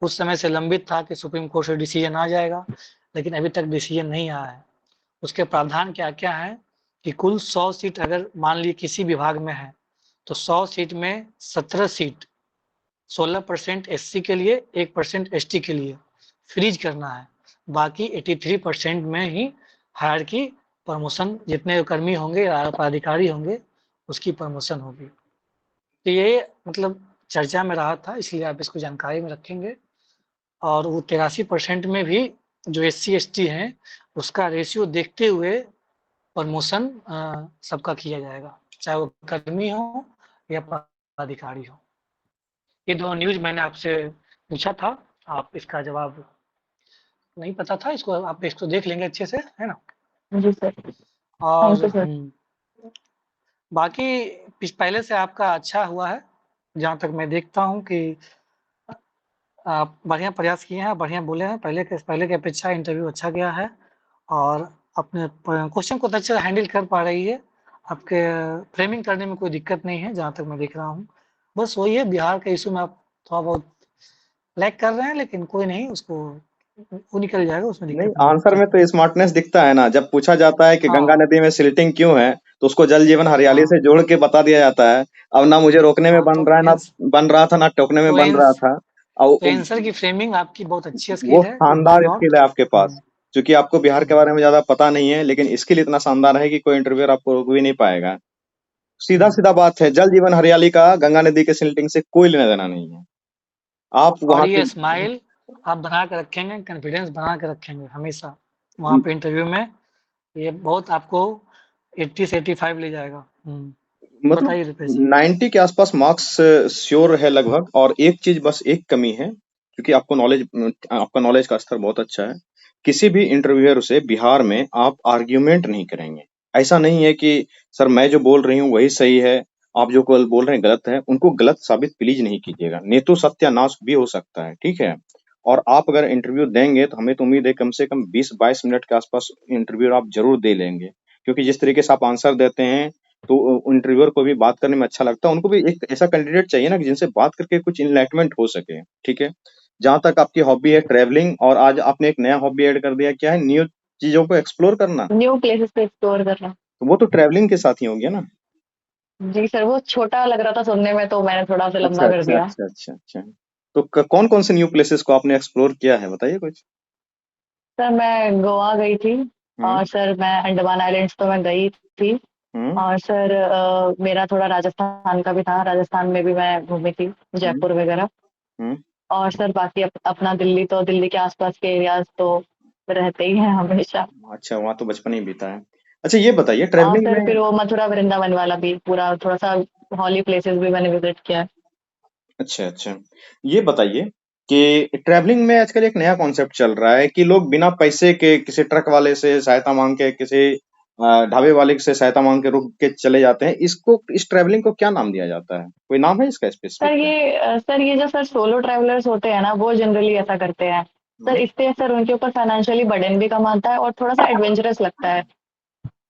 उस समय से लंबित था कि सुप्रीम कोर्ट से डिसीजन आ जाएगा, लेकिन अभी तक डिसीजन नहीं आया है। उसके प्रावधान क्या क्या है कि कुल 100 सीट अगर मान ली किसी विभाग में है, तो 100 सीट में 17 सीट 16% एससी के लिए, 1% एसटी के लिए फ्रीज करना है। बाकी 83% में ही हायरकी प्रमोशन, जितने कर्मी होंगे या पदाधिकारी होंगे उसकी प्रमोशन होगी। तो ये मतलब चर्चा में रहा था, इसलिए आप इसको जानकारी में रखेंगे। और वो 83% में भी जो एससी एसटी हैं उसका रेशियो देखते हुए प्रमोशन सबका किया जाएगा, चाहे वो कर्मी हो या पदाधिकारी हो। ये दो न्यूज मैंने आपसे पूछा था, आप इसका जवाब नहीं पता था, इसको आप इसको देख लेंगे अच्छे से, है ना। जी सर, और थैंक यू सर। बाकी पहले से आपका अच्छा हुआ है, जहाँ तक मैं देखता हूँ कि आप बढ़िया प्रयास किए हैं, बढ़िया बोले हैं, पहले के अपेक्षा इंटरव्यू अच्छा गया है और अपने क्वेश्चन को अच्छे से हैंडल कर पा रही है। आपके फ्रेमिंग करने में कोई दिक्कत नहीं है, जहाँ तक मैं देख रहा हूँ। बस वही है, बिहार के इशू में आप थोड़ा बहुत लैग कर रहे हैं, लेकिन कोई नहीं, उसको वो निकल जाएगा, उसमें नहीं, दिक्कत नहीं है। आंसर में ठीक है। तो स्मार्टनेस दिखता है ना। जब पूछा जाता है कि गंगा हाँ, नदी में सिल्टिंग क्यों है, तो उसको जल जीवन हरियाली हाँ, से जोड़ के बता दिया जाता है। अब ना मुझे रोकने में हाँ, बन रहा है, ना बन रहा था, ना टोकने में तो बन रहा था। और आंसर की फ्रेमिंग आपकी बहुत अच्छी स्किल वो है, गुड शानदार नॉट। स्किल है आपके पास। चूंकि आपको बिहार के बारे में ज्यादा पता नहीं है, लेकिन स्किल इतना शानदार है कि कोई इंटरव्यूअर आपको रोक भी नहीं पाएगा। सीधा सीधा बात है, जल जीवन हरियाली का गंगा नदी के सिल्टिंग से कोई लेना देना नहीं है। आप और वहां ये के स्माइल आप बना के रखेंगे, कॉन्फिडेंस बना के रखेंगे हमेशा वहाँ पे इंटरव्यू में, ये बहुत आपको 80 से 85 ले जाएगा। मतलब बताइए रुपेश जी। 90 के आसपास मार्क्स श्योर है लगभग। और एक चीज बस एक कमी है, क्योंकि आपका नॉलेज का स्तर बहुत अच्छा है। किसी भी इंटरव्यूअर से बिहार में आप आर्ग्यूमेंट नहीं करेंगे। ऐसा नहीं है कि सर मैं जो बोल रही हूँ वही सही है, आप जो कल बोल रहे हैं गलत है। उनको गलत साबित प्लीज नहीं कीजिएगा, नहीं तो सत्यानाश भी हो सकता है, ठीक है। और आप अगर इंटरव्यू देंगे तो हमें तो उम्मीद है कम से कम 20-22 मिनट के आसपास इंटरव्यू आप जरूर दे लेंगे, क्योंकि जिस तरीके से आप आंसर देते हैं तो इंटरव्यूअर को भी बात करने में अच्छा लगता है। उनको भी एक ऐसा कैंडिडेट चाहिए ना कि जिनसे बात करके कुछ इनलाइटमेंट हो सके, ठीक है। जहां तक आपकी हॉबी है ट्रैवलिंग, और आज आपने एक नया हॉबी ऐड कर दिया, क्या है, न्यू चीजों को एक्सप्लोर करना। न्यू प्लेसेस पे एक्सप्लोर करना। तो वो तो ट्रैवलिंग के साथ ही हो गया ना। जी सर, वो छोटा लग रहा था सुनने में, तो मैंने थोड़ा सा अच्छा लंबा कर अच्छा दिया। अच्छा अच्छा अच्छा। तो कौन कौन से न्यू प्लेसेस को आपने एक्सप्लोर किया है, बताइए कुछ। सर मैं गोवा गई थी, हम्म और सर मैं अंडमान आइलैंड्स तो मैं गई थी। हम्म और सर मेरा थोड़ा राजस्थान का भी था, राजस्थान में भी मैं घूमी थी, हम्म जयपुर वगैरह। हम्म। और सर बाकी अपना दिल्ली, तो दिल्ली के आसपास के एरियाज तो रहते ही हैं हमेशा। अच्छा, वहां तो बचपन ही बीता है। अच्छा ये बताइए और ट्रैवलिंग सर में। फिर वो मथुरा वृंदावन वाला भी पूरा थोड़ा सा हॉली प्लेसेस भी मैंने विजिट किया है। अच्छा अच्छा, ये बताइए कि ट्रैवलिंग में आजकल एक नया कॉन्सेप्ट चल रहा है कि लोग बिना पैसे के किसी ट्रक वाले से सहायता मांग के, किसी ढाबे वाले से सहायता मांग के रुक के चले जाते हैं। इसको, इस ट्रैवलिंग को क्या नाम दिया जाता है, कोई नाम है इसका स्पेसिफिक क्या? सर ये जो सर सोलो ट्रैवलर्स होते हैं ना, वो जनरली ऐसा करते हैं। सर हम्म, इससे सर उनके ऊपर फाइनेंशियली बर्डन भी कम आता है, और थोड़ा सा एडवेंचरस लगता है।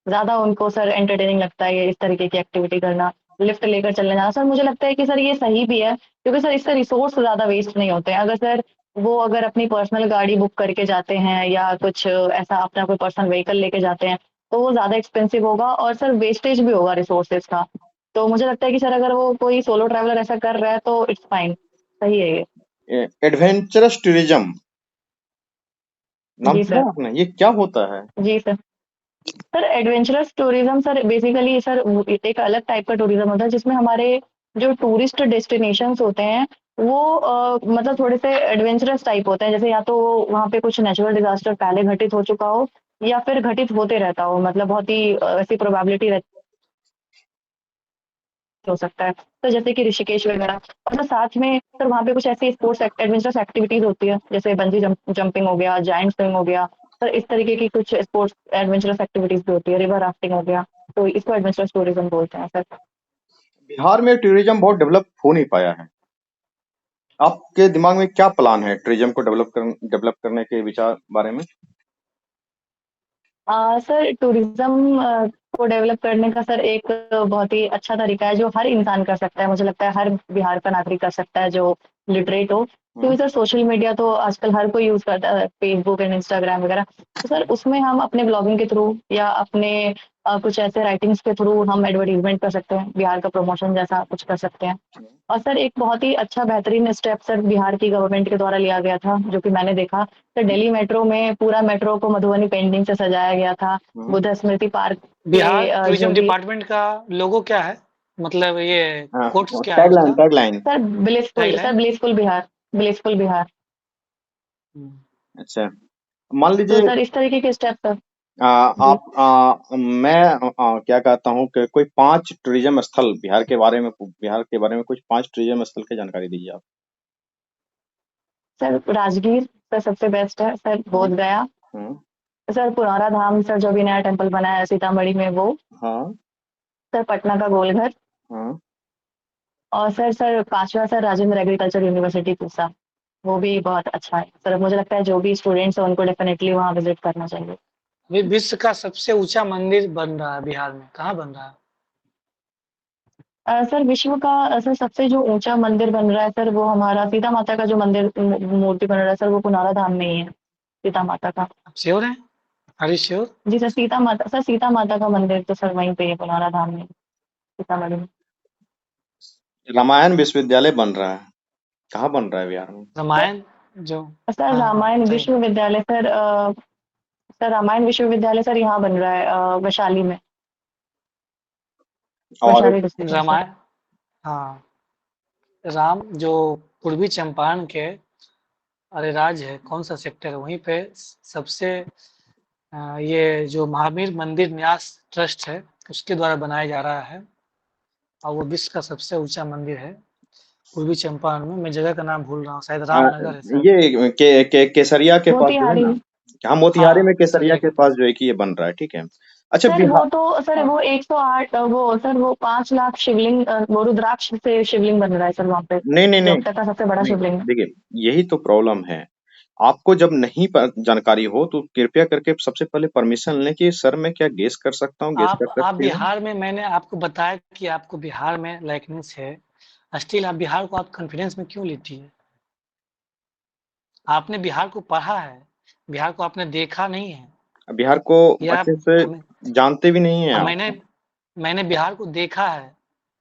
ज़्यादा उनको सर एंटरटेनिंग लगता है ये इस तरीके की एक्टिविटी करना, लिफ्ट लेकर चलने जाना। सर मुझे लगता है कि सर ये सही भी है, क्योंकि सर इससे रिसोर्स ज़्यादा वेस्ट नहीं होते हैं। अगर सर वो अगर अपनी पर्सनल गाड़ी बुक करके जाते हैं, या कुछ ऐसा अपना कोई पर्सनल व्हीकल लेके जाते हैं, तो वो ज़्यादा एक्सपेंसिव होगा, और सर वेस्टेज भी होगा रिसोर्सेज का। तो मुझे लगता है कि सर अगर वो कोई सोलो ट्रैवलर ऐसा कर रहा है तो इट्स फाइन, सही है ये। एडवेंचरस टूरिज्म नाम जी सुना सर। है आपने, ये क्या होता है? जी sir. Sir adventurous tourism sir basically sir एक अलग टाइप का टूरिज्म होता है, जिसमें हमारे जो टूरिस्ट डेस्टिनेशंस होते हैं वो मतलब थोड़े से एडवेंचरस टाइप होते हैं। जैसे या तो वहाँ पे कुछ नेचुरल डिजास्टर पहले घटित हो चुका हो, या फिर घटित होते रहता हो, मतलब बहुत ही ऐसी प्रोबेबिलिटी रहती हो सकता है। तो जैसे कि ऋषिकेश वगैरह, और सर साथ में सर वहाँ पे कुछ ऐसी स्पोर्ट्स एडवेंचरस एक्टिविटीज होती है, जैसे बंजी जंपिंग हो गया, जाइंट स्विंग हो गया। सर इस तरीके की कुछ स्पोर्ट्स एडवेंचरस एक्टिविटीज भी होती है, रिवर राफ्टिंग हो गया। तो इसको एडवेंचरस टूरिज्म बोलते हैं सर। बिहार में टूरिज्म बहुत डेवलप हो नहीं पाया है। आपके दिमाग में क्या प्लान है टूरिज्म को डेवलप करने के विचार बारे में? सर टूरिज्म को डेवलप करने का सर एक बहुत ही अच्छा तरीका है, जो हर इंसान कर सकता है। मुझे लगता है हर बिहार का नागरिक कर सकता है, जो लिटरेट हो। हम्म क्योंकि सर सोशल मीडिया तो आजकल हर कोई यूज करता है, फेसबुक एंड इंस्टाग्राम वगैरह। तो सर उसमें हम अपने ब्लॉगिंग के थ्रू, या अपने कुछ ऐसे राइटिंग्स के थ्रू हम एडवर्टीजमेंट कर सकते हैं, बिहार का प्रमोशन जैसा कुछ कर सकते हैं। और सर एक बहुत ही अच्छा बेहतरीन स्टेप सर बिहार की गवर्नमेंट के द्वारा लिया गया था, जो कि मैंने देखा। तो दिल्ली मेट्रो में पूरा मेट्रो को मधुबनी पेंटिंग से सजाया गया था। हम्म। बुद्ध स्मृति पार्क बिहार के जो टूरिज्म भी डिपार्टमेंट का लोगो क्या है? मतलब ये हाँ, कोट्स क्या है टैगलाइन उसका? Tagline. Sir tagline? Blissful Bihar, blissful Bihar. अच्छा, मान तो लीजिए सर इस तरीके के स्टेप सर। जी आप मैं क्या कहता हूँ कि कोई 5 टूरिज्म स्थल बिहार के बारे में कुछ 5 टूरिज्म स्थल की जानकारी दीजिए आप। सर, राजगीर सर सबसे बेस्ट है सर, हम्म बोध गया। हम्म, सर पुनौरा धाम सर, जो भी नया टेम्पल बना है सीतामढ़ी में वो। हाँ सर पटना का गोलघर। हाँ। और सर पांचवा sir Rajendra agriculture university Pusa, वो भी बहुत अच्छा है सर। मुझे लगता है जो भी स्टूडेंट्स हैं उनको डेफिनेटली वहाँ विजिट करना चाहिए। अभी विश्व का सबसे ऊंचा मंदिर बन रहा है बिहार में, कहाँ बन रहा है? सर विश्व का सर सबसे जो ऊंचा मंदिर बन रहा है सर, वो हमारा सीता माता का जो मंदिर मूर्ति बन रहा है सर, वो पुनौरा धाम में ही है, सीता माता का। आप श्योर हैं? Are you sure? जी सर, सीता माता का मंदिर तो सर वहीं पे है, पुनौरा धाम में, सीतामढ़ी में। रामायण विश्वविद्यालय बन रहा है, कहाँ बन रहा है बिहार में? रामायण जो, सर हाँ हाँ रामायण बताइए। विश्वविद्यालय सर सर रामायण विश्वविद्यालय सर यहाँ बन रहा है वैशाली में, और वैशाली डिस्ट्रिक्ट में सर। रामायण, हाँ, राम जो पूर्वी चंपारण के अरेराज है, कौन सा सेक्टर है, वहीं पे सबसे ये जो महावीर मंदिर न्यास ट्रस्ट है, उसके द्वारा बनाया जा रहा है, और वो विश्व का सबसे ऊंचा मंदिर है पूर्वी चंपारण में। मैं जगह का नाम भूल रहा हूँ, शायद अ, रामनगर है शायद। ये केसरिया के पास जो है मोतिहारी ना, में। हाँ मोतिहारी में हाँ, केसरिया केसरिया के के पास पास। जो है कि ये बन रहा है, ठीक है। अच्छा सर वो बिहार, तो सर हाँ वो 108 वो सर वो 5 लाख शिवलिंग वो रुद्राक्ष से शिवलिंग बन रहा है सर वहाँ पे, नहीं नहीं जो नहीं अब तक का सबसे बड़ा नहीं, शिवलिंग है। देखिए यही तो प्रॉब्लम है। आपको जब नहीं जानकारी हो तो कृपया करके सबसे पहले परमिशन लें कि सर मैं क्या गेस कर सकता हूँ, गेस कर आप सकते हो। बिहार में, मैंने आपको बताया कि आपको बिहार में लाइकनेस है, स्टिल आप बिहार को आप कॉन्फिडेंस में क्यों लेती है? आपने बिहार को पढ़ा है, बिहार को आपने देखा नहीं है। बिहार को ये अच्छे आप से हमें जानते भी नहीं है हम आप। मैंने मैंने बिहार को देखा है,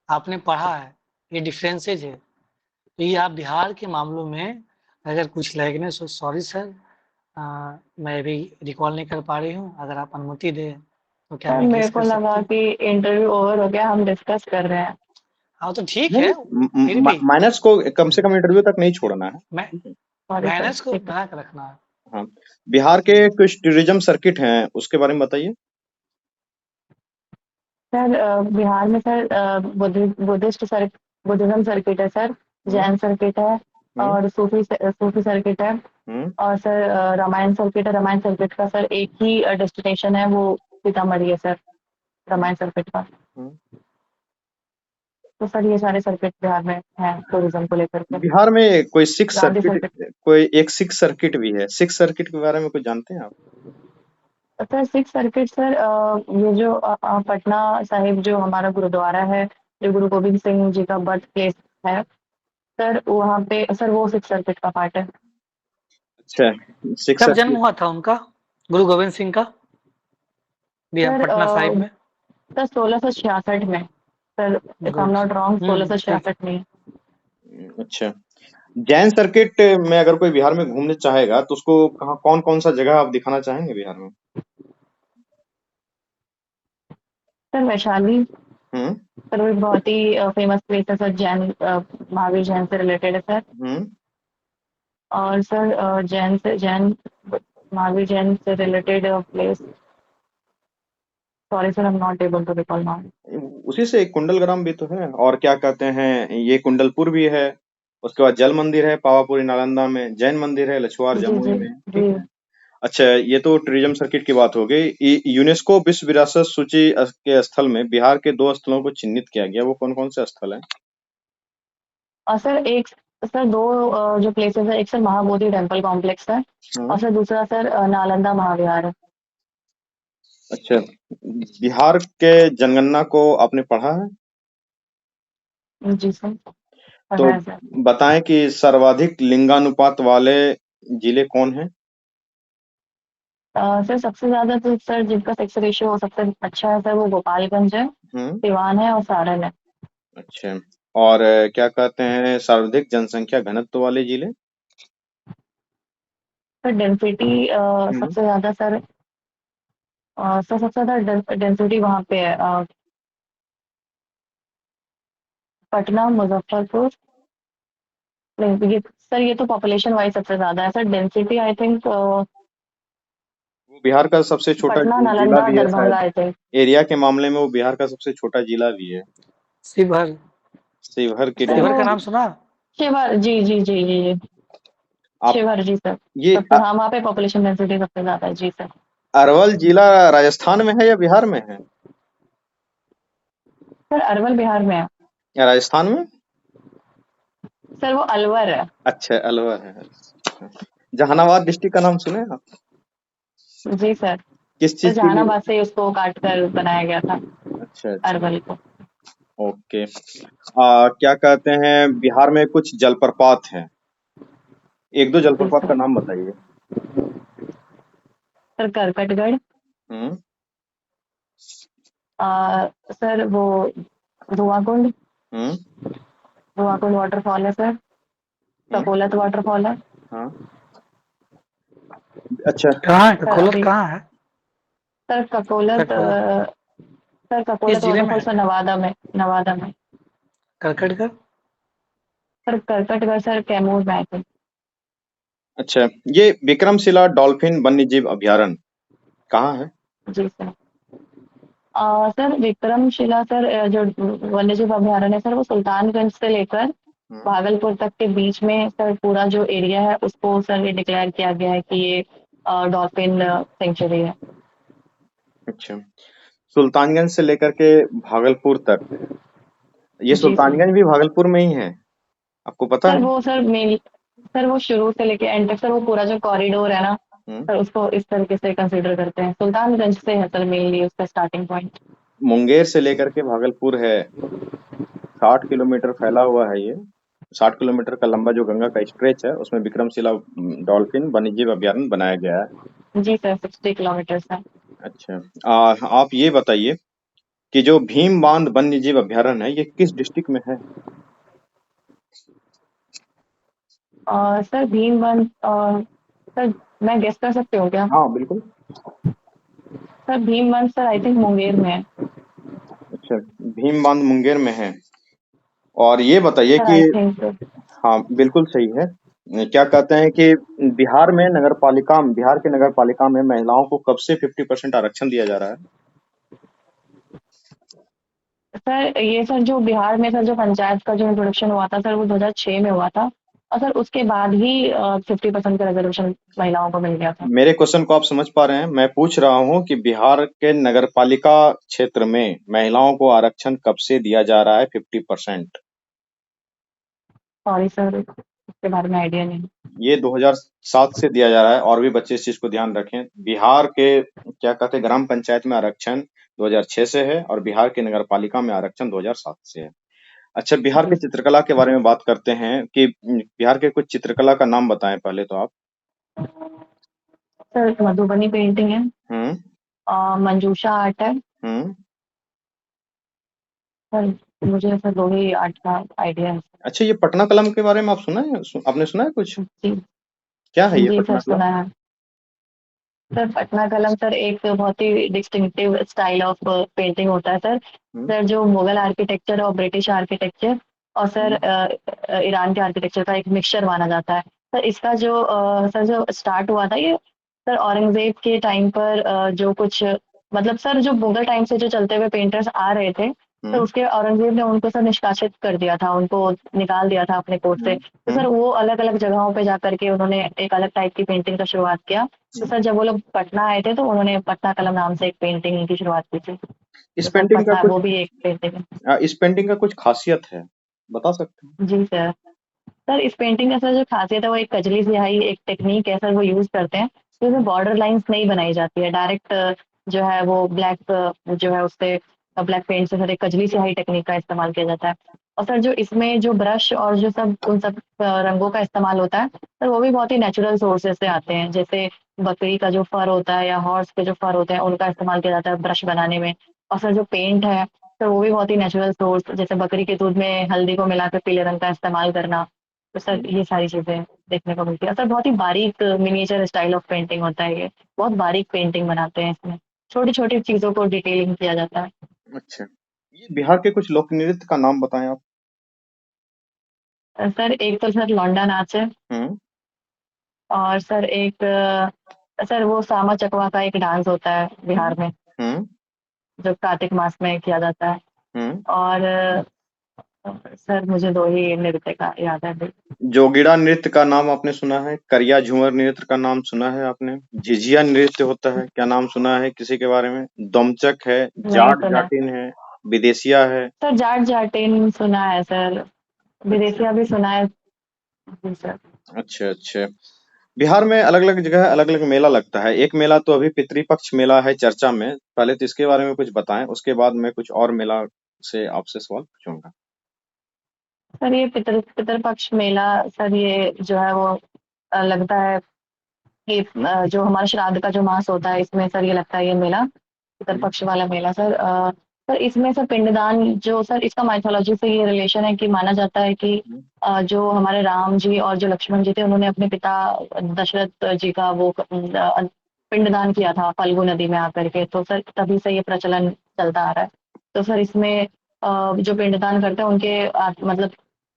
आपने पढ़ा है, ये डिफरेंसेज है। तो ये आप बिहार के मामलों में अगर कुछ लाइकनेस हो, सॉरी सर, मैं भी रिकॉल नहीं कर पा रही हूँ, अगर आप अनुमति दें तो क्या सर मैं मेरे गेस को कर लगा सकती हूँ? कि इंटरव्यू ओवर हो गया, हम डिस्कस कर रहे हैं। हाँ, तो ठीक नहीं है, फिर भी माइनस को कम से कम इंटरव्यू तक नहीं छोड़ना है, मैं ठीक है। सॉरी सर, माइनस को ठीक है। बना के रखना है। हाँ, बिहार के कुछ टूरिज्म सर्किट हैं उसके बारे में बताइए। सर बिहार में sir Buddhist sir Buddhism circuit है सर, हम्म जैन सर्किट है, हम्म और सूफी सर्किट है, हम्म और सर रामायण सर्किट है। रामायण सर्किट का सर एक ही डेस्टिनेशन है, वो सीतामढ़ी है सर, रामायण सर्किट का। हम्म। तो सर ये सारे सर्किट बिहार में हैं टूरिज्म को लेकर के। बिहार में कोई सिक्स गांधी सर्किट, सर्किट। कोई एक सिक्स सर्किट भी है, सिक्स सर्किट के बारे में कुछ जानते हैं आप? सर सिक्स सर्किट सर ये जो पटना साहिब जो हमारा गुरुद्वारा है, जो गुरु गोविंद सिंह जी का बर्थ प्लेस है सर, वहाँ पे सर वो सिक्स सर्किट का पार्ट है। अच्छा, सिक्स कब जन्म सर्किट। हुआ था उनका, गुरु गोविंद सिंह का, सर पटना साहिब में? सर 1666 में sir, if I am good. Not wrong, सोलह सौ ठीक। छियासठ में। अच्छा, जैन सर्किट में अगर कोई बिहार में घूमने चाहेगा तो उसको कहाँ, कौन कौन सा जगह आप दिखाना चाहेंगे बिहार में? सर वैशाली हम्म सर वो एक बहुत ही फेमस प्लेस है सर, जैन महावीर जैन से रिलेटेड है सर। हम्म और सर जैन महावीर जैन से related place, sorry sir I am not able to recall now. उसी से एक कुंडलग्राम भी तो है, और क्या कहते हैं ये कुंडलपुर भी है। उसके बाद जल मंदिर है पावापुरी नालंदा में, जैन मंदिर है लछुआर जी जमुई जी में, ठीक जी। है। अच्छा, ये तो टूरिज्म सर्किट की बात हो गई। यूनेस्को विश्व विरासत सूची के स्थल में बिहार के दो स्थलों को चिन्हित किया गया, वो कौन कौन से स्थल हैं? और सर एक सर दो जो प्लेसेस है, एक सर महाबोधि टेम्पल कॉम्प्लेक्स है, और हाँ, सर दूसरा सर नालंदा महाविहार है। अच्छा, बिहार के जनगणना को आपने पढ़ा है? जी सर, तो पढ़ा है सर। बताएं कि सर्वाधिक लिंगानुपात वाले जिले कौन हैं? सर सबसे ज्यादा तो सर जिनका सेक्स रेशियो सबसे अच्छा है सर, वो गोपालगंज है, हम्म सिवान है और सारण है। अच्छा, और क्या कहते हैं सर्वाधिक जनसंख्या घनत्व वाले जिले? सर डेंसिटी हम्म सबसे ज्यादा सर सर सबसे ज्यादा डेंसिटी वहाँ पे है पटना, मुजफ्फरपुर। नहीं ये सर, ये तो पॉपुलेशन वाइज सबसे ज्यादा है सर, डेंसिटी आई थिंक वो बिहार का सबसे छोटा पटना, जिला नालंदा, भी है दरभंगा शायद। I think. एरिया के मामले में वो बिहार का सबसे छोटा जिला भी है। शिवहर। शिवहर की सर शिवहर वो का नाम सुना? शिवर, जी जी जी जी जी, आप शिवर जी सर। ये सबसे हाँ, वहाँ पे पॉपुलेशन डेंसिटी सबसे ज्यादा है जी सर। अरवल जिला राजस्थान में है या बिहार में है? सर अरवल बिहार में है। या राजस्थान में? सर वो अलवर है। अच्छा, अलवर है। जहानाबाद डिस्ट्रिक्ट का नाम सुने हैं आप? जी सर। किस सर चीज के लिए? जहानाबाद से ही उसको काट कर बनाया गया था, अच्छा अच्छा, अरवल को। ओके। क्या कहते हैं बिहार में कुछ जलप्रपात हैं, एक दो जी जलप्रपात का सर। नाम बताइए। सर करकटगढ़, हम्म सर वो धुआंकुंड, हम्म धुआंकुंड वाटरफॉल है सर, हम्म कपोलत वाटरफॉल है। हाँ, अच्छा। कहाँ है सर ककोलत, अभी कहाँ है सर ककोलत ककोलत? सर किस ककोलत जिले में वाटरफॉल है? सर नवादा में। करकटगढ़? सर करकटगढ़ सर कैमूर में है सर। अच्छा, ये विक्रमशिला डॉल्फिन वन्यजीव अभयारण्य कहाँ है? जी सर। सर विक्रमशिला सर जो वन्यजीव अभयारण्य है सर वो सुल्तानगंज से लेकर हम्म। भागलपुर तक के बीच में सर पूरा जो एरिया है उसको सर ये डिक्लेयर किया गया है कि ये डॉल्फिन सेंचुरी है। अच्छा, सुल्तानगंज से लेकर के भागलपुर तक, ये जी सर। सुल्तानगंज भी भागलपुर में ही है, आपको पता सर है? वो सर मेन सर वो शुरू से लेके एंड तक सर वो पूरा जो कॉरिडोर है ना हम्म। सर उसको इस तरीके से कंसीडर करते हैं। सुल्तानगंज से है सर मेनली उसका स्टार्टिंग पॉइंट। मुंगेर से लेकर के भागलपुर है, 60 किलोमीटर फैला हुआ है ये। 60 किलोमीटर का लंबा जो गंगा का स्ट्रेच है उसमें विक्रमशिला डॉल्फिन वन्यजीव अभयारण्य बनाया गया है। जी सर 60 किलोमीटर है। अच्छा, आप ये बताइए कि जो भीम बांध वन्यजीव अभयारण्य है ये किस डिस्ट्रिक्ट में है? सर भीमवन सर मैं गेस कर सकती हूँ क्या? हाँ बिल्कुल। सर भीमवन सर आई थिंक मुंगेर में है। अच्छा, भीम बांध मुंगेर में है। और ये बताइए सर कि, आई थिंक हाँ बिल्कुल सही है। क्या कहते हैं कि बिहार के नगर पालिका में महिलाओं को कब से 50% आरक्षण दिया जा रहा है? सर ये सर जो बिहार में सर जो पंचायत का जो इंट्रोडक्शन हुआ था सर वो 2006 में हुआ था और सर उसके बाद ही 50% का रिजर्वेशन महिलाओं को मिल गया था। मेरे क्वेश्चन को आप समझ पा रहे हैं? मैं पूछ रहा हूँ कि बिहार के नगरपालिका क्षेत्र में महिलाओं को आरक्षण कब से दिया जा रहा है 50%? सॉरी सर इसके बारे में आइडिया नहीं। ये 2007 से दिया जा रहा है, और भी बच्चे इस चीज को ध्यान रखें। बिहार के क्या कहते हैं ग्राम पंचायत में आरक्षण 2006 से है, और बिहार के नगरपालिका में आरक्षण 2007 से है। अच्छा, बिहार जी के चित्रकला के बारे में बात करते हैं कि बिहार के कुछ चित्रकला का नाम बताएं पहले तो आप। सर मधुबनी पेंटिंग है। हम्म। मंजूषा आर्ट है। हम्म। सर मुझे सर दो ही आर्ट का आइडिया है। अच्छा, ये पटना कलम के बारे में आप सुना है, आपने सुना है कुछ? जी क्या है ये जी पटना सर कलम? सुना है। सर पटना कलम सर एक बहुत ही डिस्टिंक्टिव स्टाइल ऑफ पेंटिंग होता है सर। हम्म। सर जो मुगल आर्किटेक्चर और ब्रिटिश आर्किटेक्चर और सर हम्म। ईरान के आर्किटेक्चर का एक मिक्सचर माना जाता है। सर इसका जो सर जो स्टार्ट हुआ था ये सर औरंगजेब के टाइम पर जो कुछ मतलब सर जो मुगल टाइम से जो चलते हुए पेंटर्स आ रहे थे तो हम्म। उसके औरंगजेब ने उनको सर निष्कासित कर दिया था, उनको निकाल दिया था अपने कोर्ट से। हम्म। तो हम्म। सर वो अलग अलग जगहों पे जा करके उन्होंने एक अलग टाइप की पेंटिंग का शुरुआत किया। तो हम्म। सर जब वो लोग पटना आए थे तो उन्होंने पटना कलम नाम से एक पेंटिंग की शुरुआत की थी। इस तो सर पेंटिंग का पटना कुछ वो भी एक पेंटिंग है। इस पेंटिंग का कुछ खासियत है, बता सकते हैं? जी सर। सर इस पेंटिंग का सर जो खासियत है वो एक कजली स्याही एक टेक्निक है सर वो यूज करते हैं। तो इसमें बॉर्डर लाइंस नहीं बनाई जाती है, डायरेक्ट जो है वो ब्लैक जो है उससे ब्लैक पेंट से सर एक कजली स्याही टेक्निक का इस्तेमाल किया जाता है। और सर जो इसमें जो ब्रश और जो सब उन सब रंगों का इस्तेमाल होता है सर वो भी बहुत ही नेचुरल सोर्सेज से आते हैं। जैसे बकरी का जो फर होता है या हॉर्स के जो फर होते हैं उनका इस्तेमाल किया जाता है ब्रश बनाने में। और सर जो पेंट है तो वो भी बहुत ही नेचुरल सोर्स, जैसे बकरी के दूध में हल्दी को मिलाकर पीले रंग का इस्तेमाल करना। तो सर हम्म। ये सारी चीजें देखने को मिलती है। सर बहुत ही बारीक मिनिएचर स्टाइल ऑफ पेंटिंग होता है ये। बहुत बारीक पेंटिंग बनाते हैं इसमें, छोटी छोटी चीजों को डिटेलिंग किया जाता है। अच्छा, ये बिहार के कुछ लोक नृत्य का नाम बताएं आप। सर एक तो सर लौंडा नाच है हम्म। और सर एक सर वो सामा चकवा का एक डांस होता है हम्म। बिहार में हम्म। जो कार्तिक मास में किया जाता है। हम्म। और सर मुझे दो ही नृत्य का याद है अभी। जोगिड़ा नृत्य का नाम आपने सुना है? करिया झूमर नृत्य का नाम सुना है आपने? झिझिया नृत्य होता है, क्या नाम सुना है किसी के बारे में? दमचक है, नहीं जाट सुना। जाटिन है, विदेशिया है। सर जाट जाटिन सुना है सर। अच्छा। विदेशिया भी सुना है। जी सर। अच्छा। अच्छा, बिहार में अलग अलग जगह अलग अलग मेला लगता है। एक मेला तो अभी पितृपक्ष मेला है चर्चा में, पहले तो इसके बारे में कुछ बताएं, उसके बाद मैं कुछ और मेला से आपसे सवाल पूछूंगा। सर ये पितृपक्ष मेला सर ये जो है वो लगता है कि जो हमारा श्राद्ध का जो मास होता है इसमें सर ये लगता है ये मेला हम्म। पितृपक्ष वाला मेला सर। सर इसमें सर पिंडदान जो सर इसका माइथोलॉजी से ये रिलेशन है कि माना जाता है कि जो हमारे राम जी और जो लक्ष्मण जी थे उन्होंने अपने पिता दशरथ जी का वो पिंडदान किया था फल्गु नदी में आकर के, तो सर तभी से ये प्रचलन चलता आ रहा है। तो सर इसमें जो पिंडदान करते हैं उनके मतलब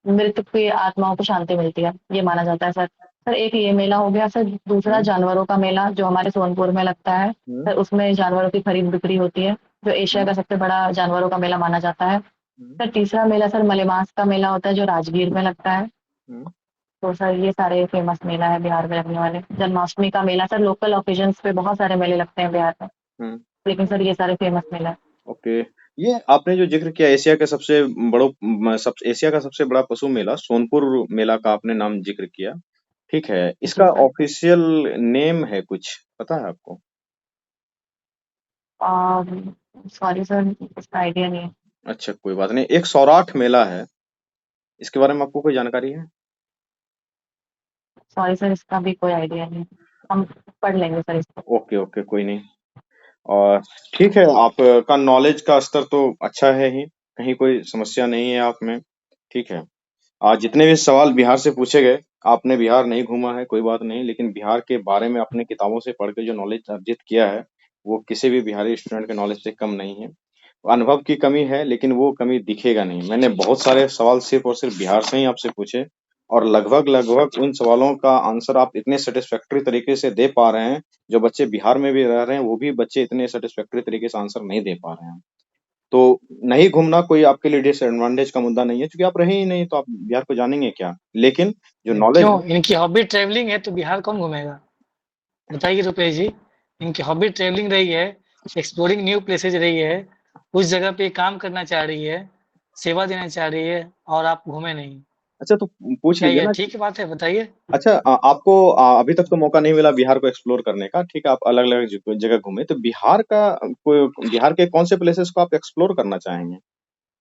मृत की आत्माओं को शांति मिलती है, ये माना जाता है सर। सर एक ये मेला हो गया सर, दूसरा जानवरों का मेला जो हमारे सोनपुर में लगता है सर, उसमें जानवरों की खरीद बिक्री होती है, जो एशिया का सबसे बड़ा जानवरों का मेला माना जाता है। सर तीसरा मेला सर मलेमास का मेला होता है जो राजगीर में लगता है। तो सर ये सारे फेमस मेला है बिहार में लगने वाले। जन्माष्टमी का मेला सर लोकल ओकेजन्स पे बहुत सारे मेले लगते हैं बिहार में, लेकिन सर ये सारे फेमस मेला है। ओके, ये आपने जो जिक्र किया एशिया का सबसे एशिया का सबसे बड़ा पशु मेला सोनपुर मेला का आपने नाम जिक्र किया, ठीक है। इसका जी सर। ऑफिशियल नेम है कुछ पता है आपको? सॉरी सर, इसका आइडिया नहीं है। अच्छा कोई बात नहीं। एक सौराठ मेला है, इसके बारे में आपको कोई जानकारी है? सॉरी सर, इसका भी कोई आइडिया नहीं है। हम पढ़ लेंगे सर इसको। ओके ओके कोई नहीं। और ठीक है, आपका नॉलेज का स्तर तो अच्छा है ही, कहीं कोई समस्या नहीं है आप में, ठीक है। आज जितने भी सवाल बिहार से पूछे गए, आपने बिहार नहीं घूमा है कोई बात नहीं, लेकिन बिहार के बारे में अपने किताबों से पढ़ के जो नॉलेज अर्जित किया है वो किसी भी बिहारी स्टूडेंट के नॉलेज से कम नहीं है। अनुभव की कमी है लेकिन वो कमी दिखेगा नहीं। मैंने बहुत सारे सवाल सिर्फ और सिर्फ बिहार से ही आपसे पूछे और लगभग लगभग उन सवालों का आंसर आप इतने सेटिस्फैक्टरी तरीके से दे पा रहे हैं, जो बच्चे बिहार में भी रह रहे हैं वो भी बच्चे इतने सेटिस्फैक्टरी तरीके से आंसर नहीं दे पा रहे हैं। तो नहीं घूमना कोई आपके लिए डिसएडवांटेज का मुद्दा नहीं है, क्योंकि आप रहे ही नहीं तो आप बिहार को जानेंगे क्या। लेकिन जो नॉलेज क्यों, है, इनकी हॉबी ट्रेवलिंग है तो बिहार कौन घूमेगा? बताइए रुपेश जी, इनकी हॉबी ट्रेवलिंग रही है, एक्सप्लोरिंग न्यू प्लेसेज रही है, उस जगह पे काम करना चाह रही है, सेवा देना चाह रही है और आप घूमे नहीं। अच्छा तो पूछ क्या लीजिए ये ना। ठीक बात है? बताइए। अच्छा आपको अभी तक तो मौका नहीं मिला बिहार को एक्सप्लोर करने का, ठीक है। आप अलग अलग जगह घूमे, तो बिहार का कोई बिहार के कौन से प्लेसेस को आप एक्सप्लोर करना चाहेंगे,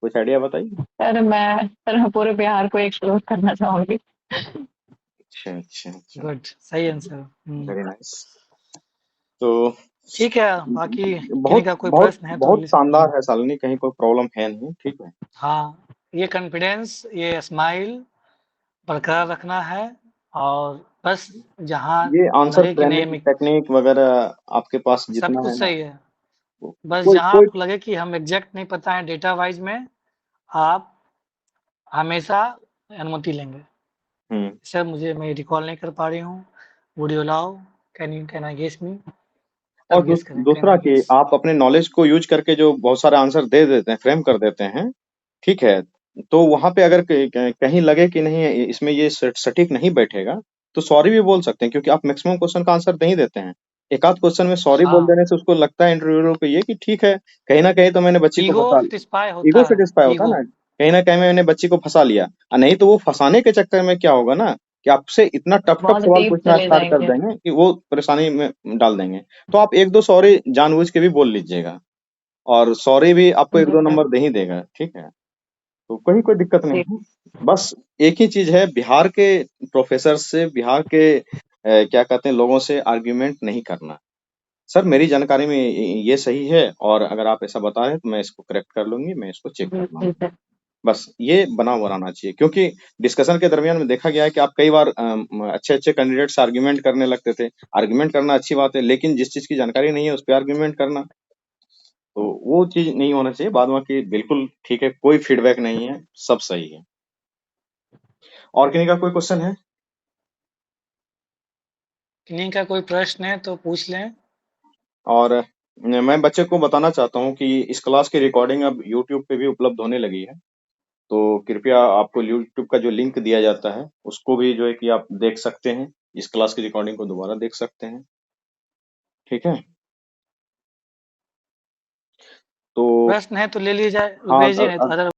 कुछ आइडिया बताइए। सर मैं पूरे बिहार को एक्सप्लोर करना चाहूंगी। अच्छा अच्छा अच्छा, गुड, सही आंसर। Very nice. तो ठीक है, बाकी किन्हीं बहुत का कोई बहुत प्रश्न है तो बहुत शानदार है शालिनी, कहीं कोई प्रॉब्लम है नहीं, ठीक है। हाँ, ये कॉन्फिडेंस, ये स्माइल बरकरार रखना है और बस जहाँ ये आंसर लगे कि नहीं प्लानिंग हमें टेक्निक वगैरह आपके पास सब जितना कुछ है ना, सही है। बस कोई जहाँ कोई आपको लगे कि हम एग्जैक्ट नहीं पता है डेटा वाइज में, आप हमेशा अनुमति लेंगे। हम्म। सर मुझे मैं रिकॉल नहीं कर पा रही हूँ, would you allow, can I guess me? और सब गेस करें, कैन दूसरा आई कि गेस? आप अपने नॉलेज को यूज करके जो बहुत सारे आंसर दे देते हैं, फ्रेम कर देते हैं, ठीक है। तो वहां पे अगर कहीं लगे कि नहीं इसमें ये सटीक नहीं बैठेगा, तो सॉरी भी बोल सकते हैं, क्योंकि आप मैक्सिमम क्वेश्चन का आंसर नहीं देते हैं। एक आध क्वेश्चन में सॉरी बोल हाँ, देने से उसको लगता है इंटरव्यूअर को ये कि ठीक है, कहीं ना कहीं तो मैंने बच्ची को ईगो फंसा, सेटिस्फाई ईगो होता है, सेटिस्फाई होता है ईगो। ना, कहीं ना कहीं मैंने बच्ची को फंसा लिया। नहीं तो वो फंसाने के चक्कर में क्या होगा ना, कि आपसे इतना टफ टफ बहुत सवाल डीप पूछना चले स्टार्ट कर जाएंगे। देंगे कि वो परेशानी में डाल देंगे। तो आप एक दो सॉरी जानबूझ के भी बोल लीजिएगा, और सॉरी भी आपको एक जी दो सर। नंबर दे ही देगा, ठीक है। तो कोई कोई दिक्कत नहीं जी। है। बस एक ही चीज है, बिहार के प्रोफेसर से, बिहार के क्या कहते हैं लोगों से आर्ग्यूमेंट नहीं करना। सर मेरी जानकारी में ये सही है, और अगर आप ऐसा बता रहे हैं तो मैं इसको करेक्ट कर लूंगी, मैं इसको चेक कर जी लूंगी। सर। बस ये बना हुआ रहना चाहिए, क्योंकि डिस्कशन के दरमियान में देखा गया है कि आप कई बार अच्छे अच्छे कैंडिडेट से आर्ग्यूमेंट करने लगते थे। आर्ग्यूमेंट करना अच्छी बात है, लेकिन जिस चीज की जानकारी नहीं है उस पर आर्ग्यूमेंट करना, तो वो चीज नहीं होना चाहिए। बाद बाकी बिल्कुल ठीक है, कोई फीडबैक नहीं है, सब सही है। और किन्हीं का कोई क्वेश्चन है? किन्हीं का कोई प्रश्न है तो पूछ लें। और मैं बच्चे को बताना चाहता हूँ कि इस क्लास की रिकॉर्डिंग अब यूट्यूब पे भी उपलब्ध होने लगी है। तो कृपया आपको यूट्यूब का जो लिंक दिया जाता है उसको भी जो है कि आप देख सकते हैं, इस क्लास की रिकॉर्डिंग को दोबारा देख सकते हैं, ठीक है। तो प्रश्न है तो ले लीजिए हाँ रुपेश जी, नहीं तो अदर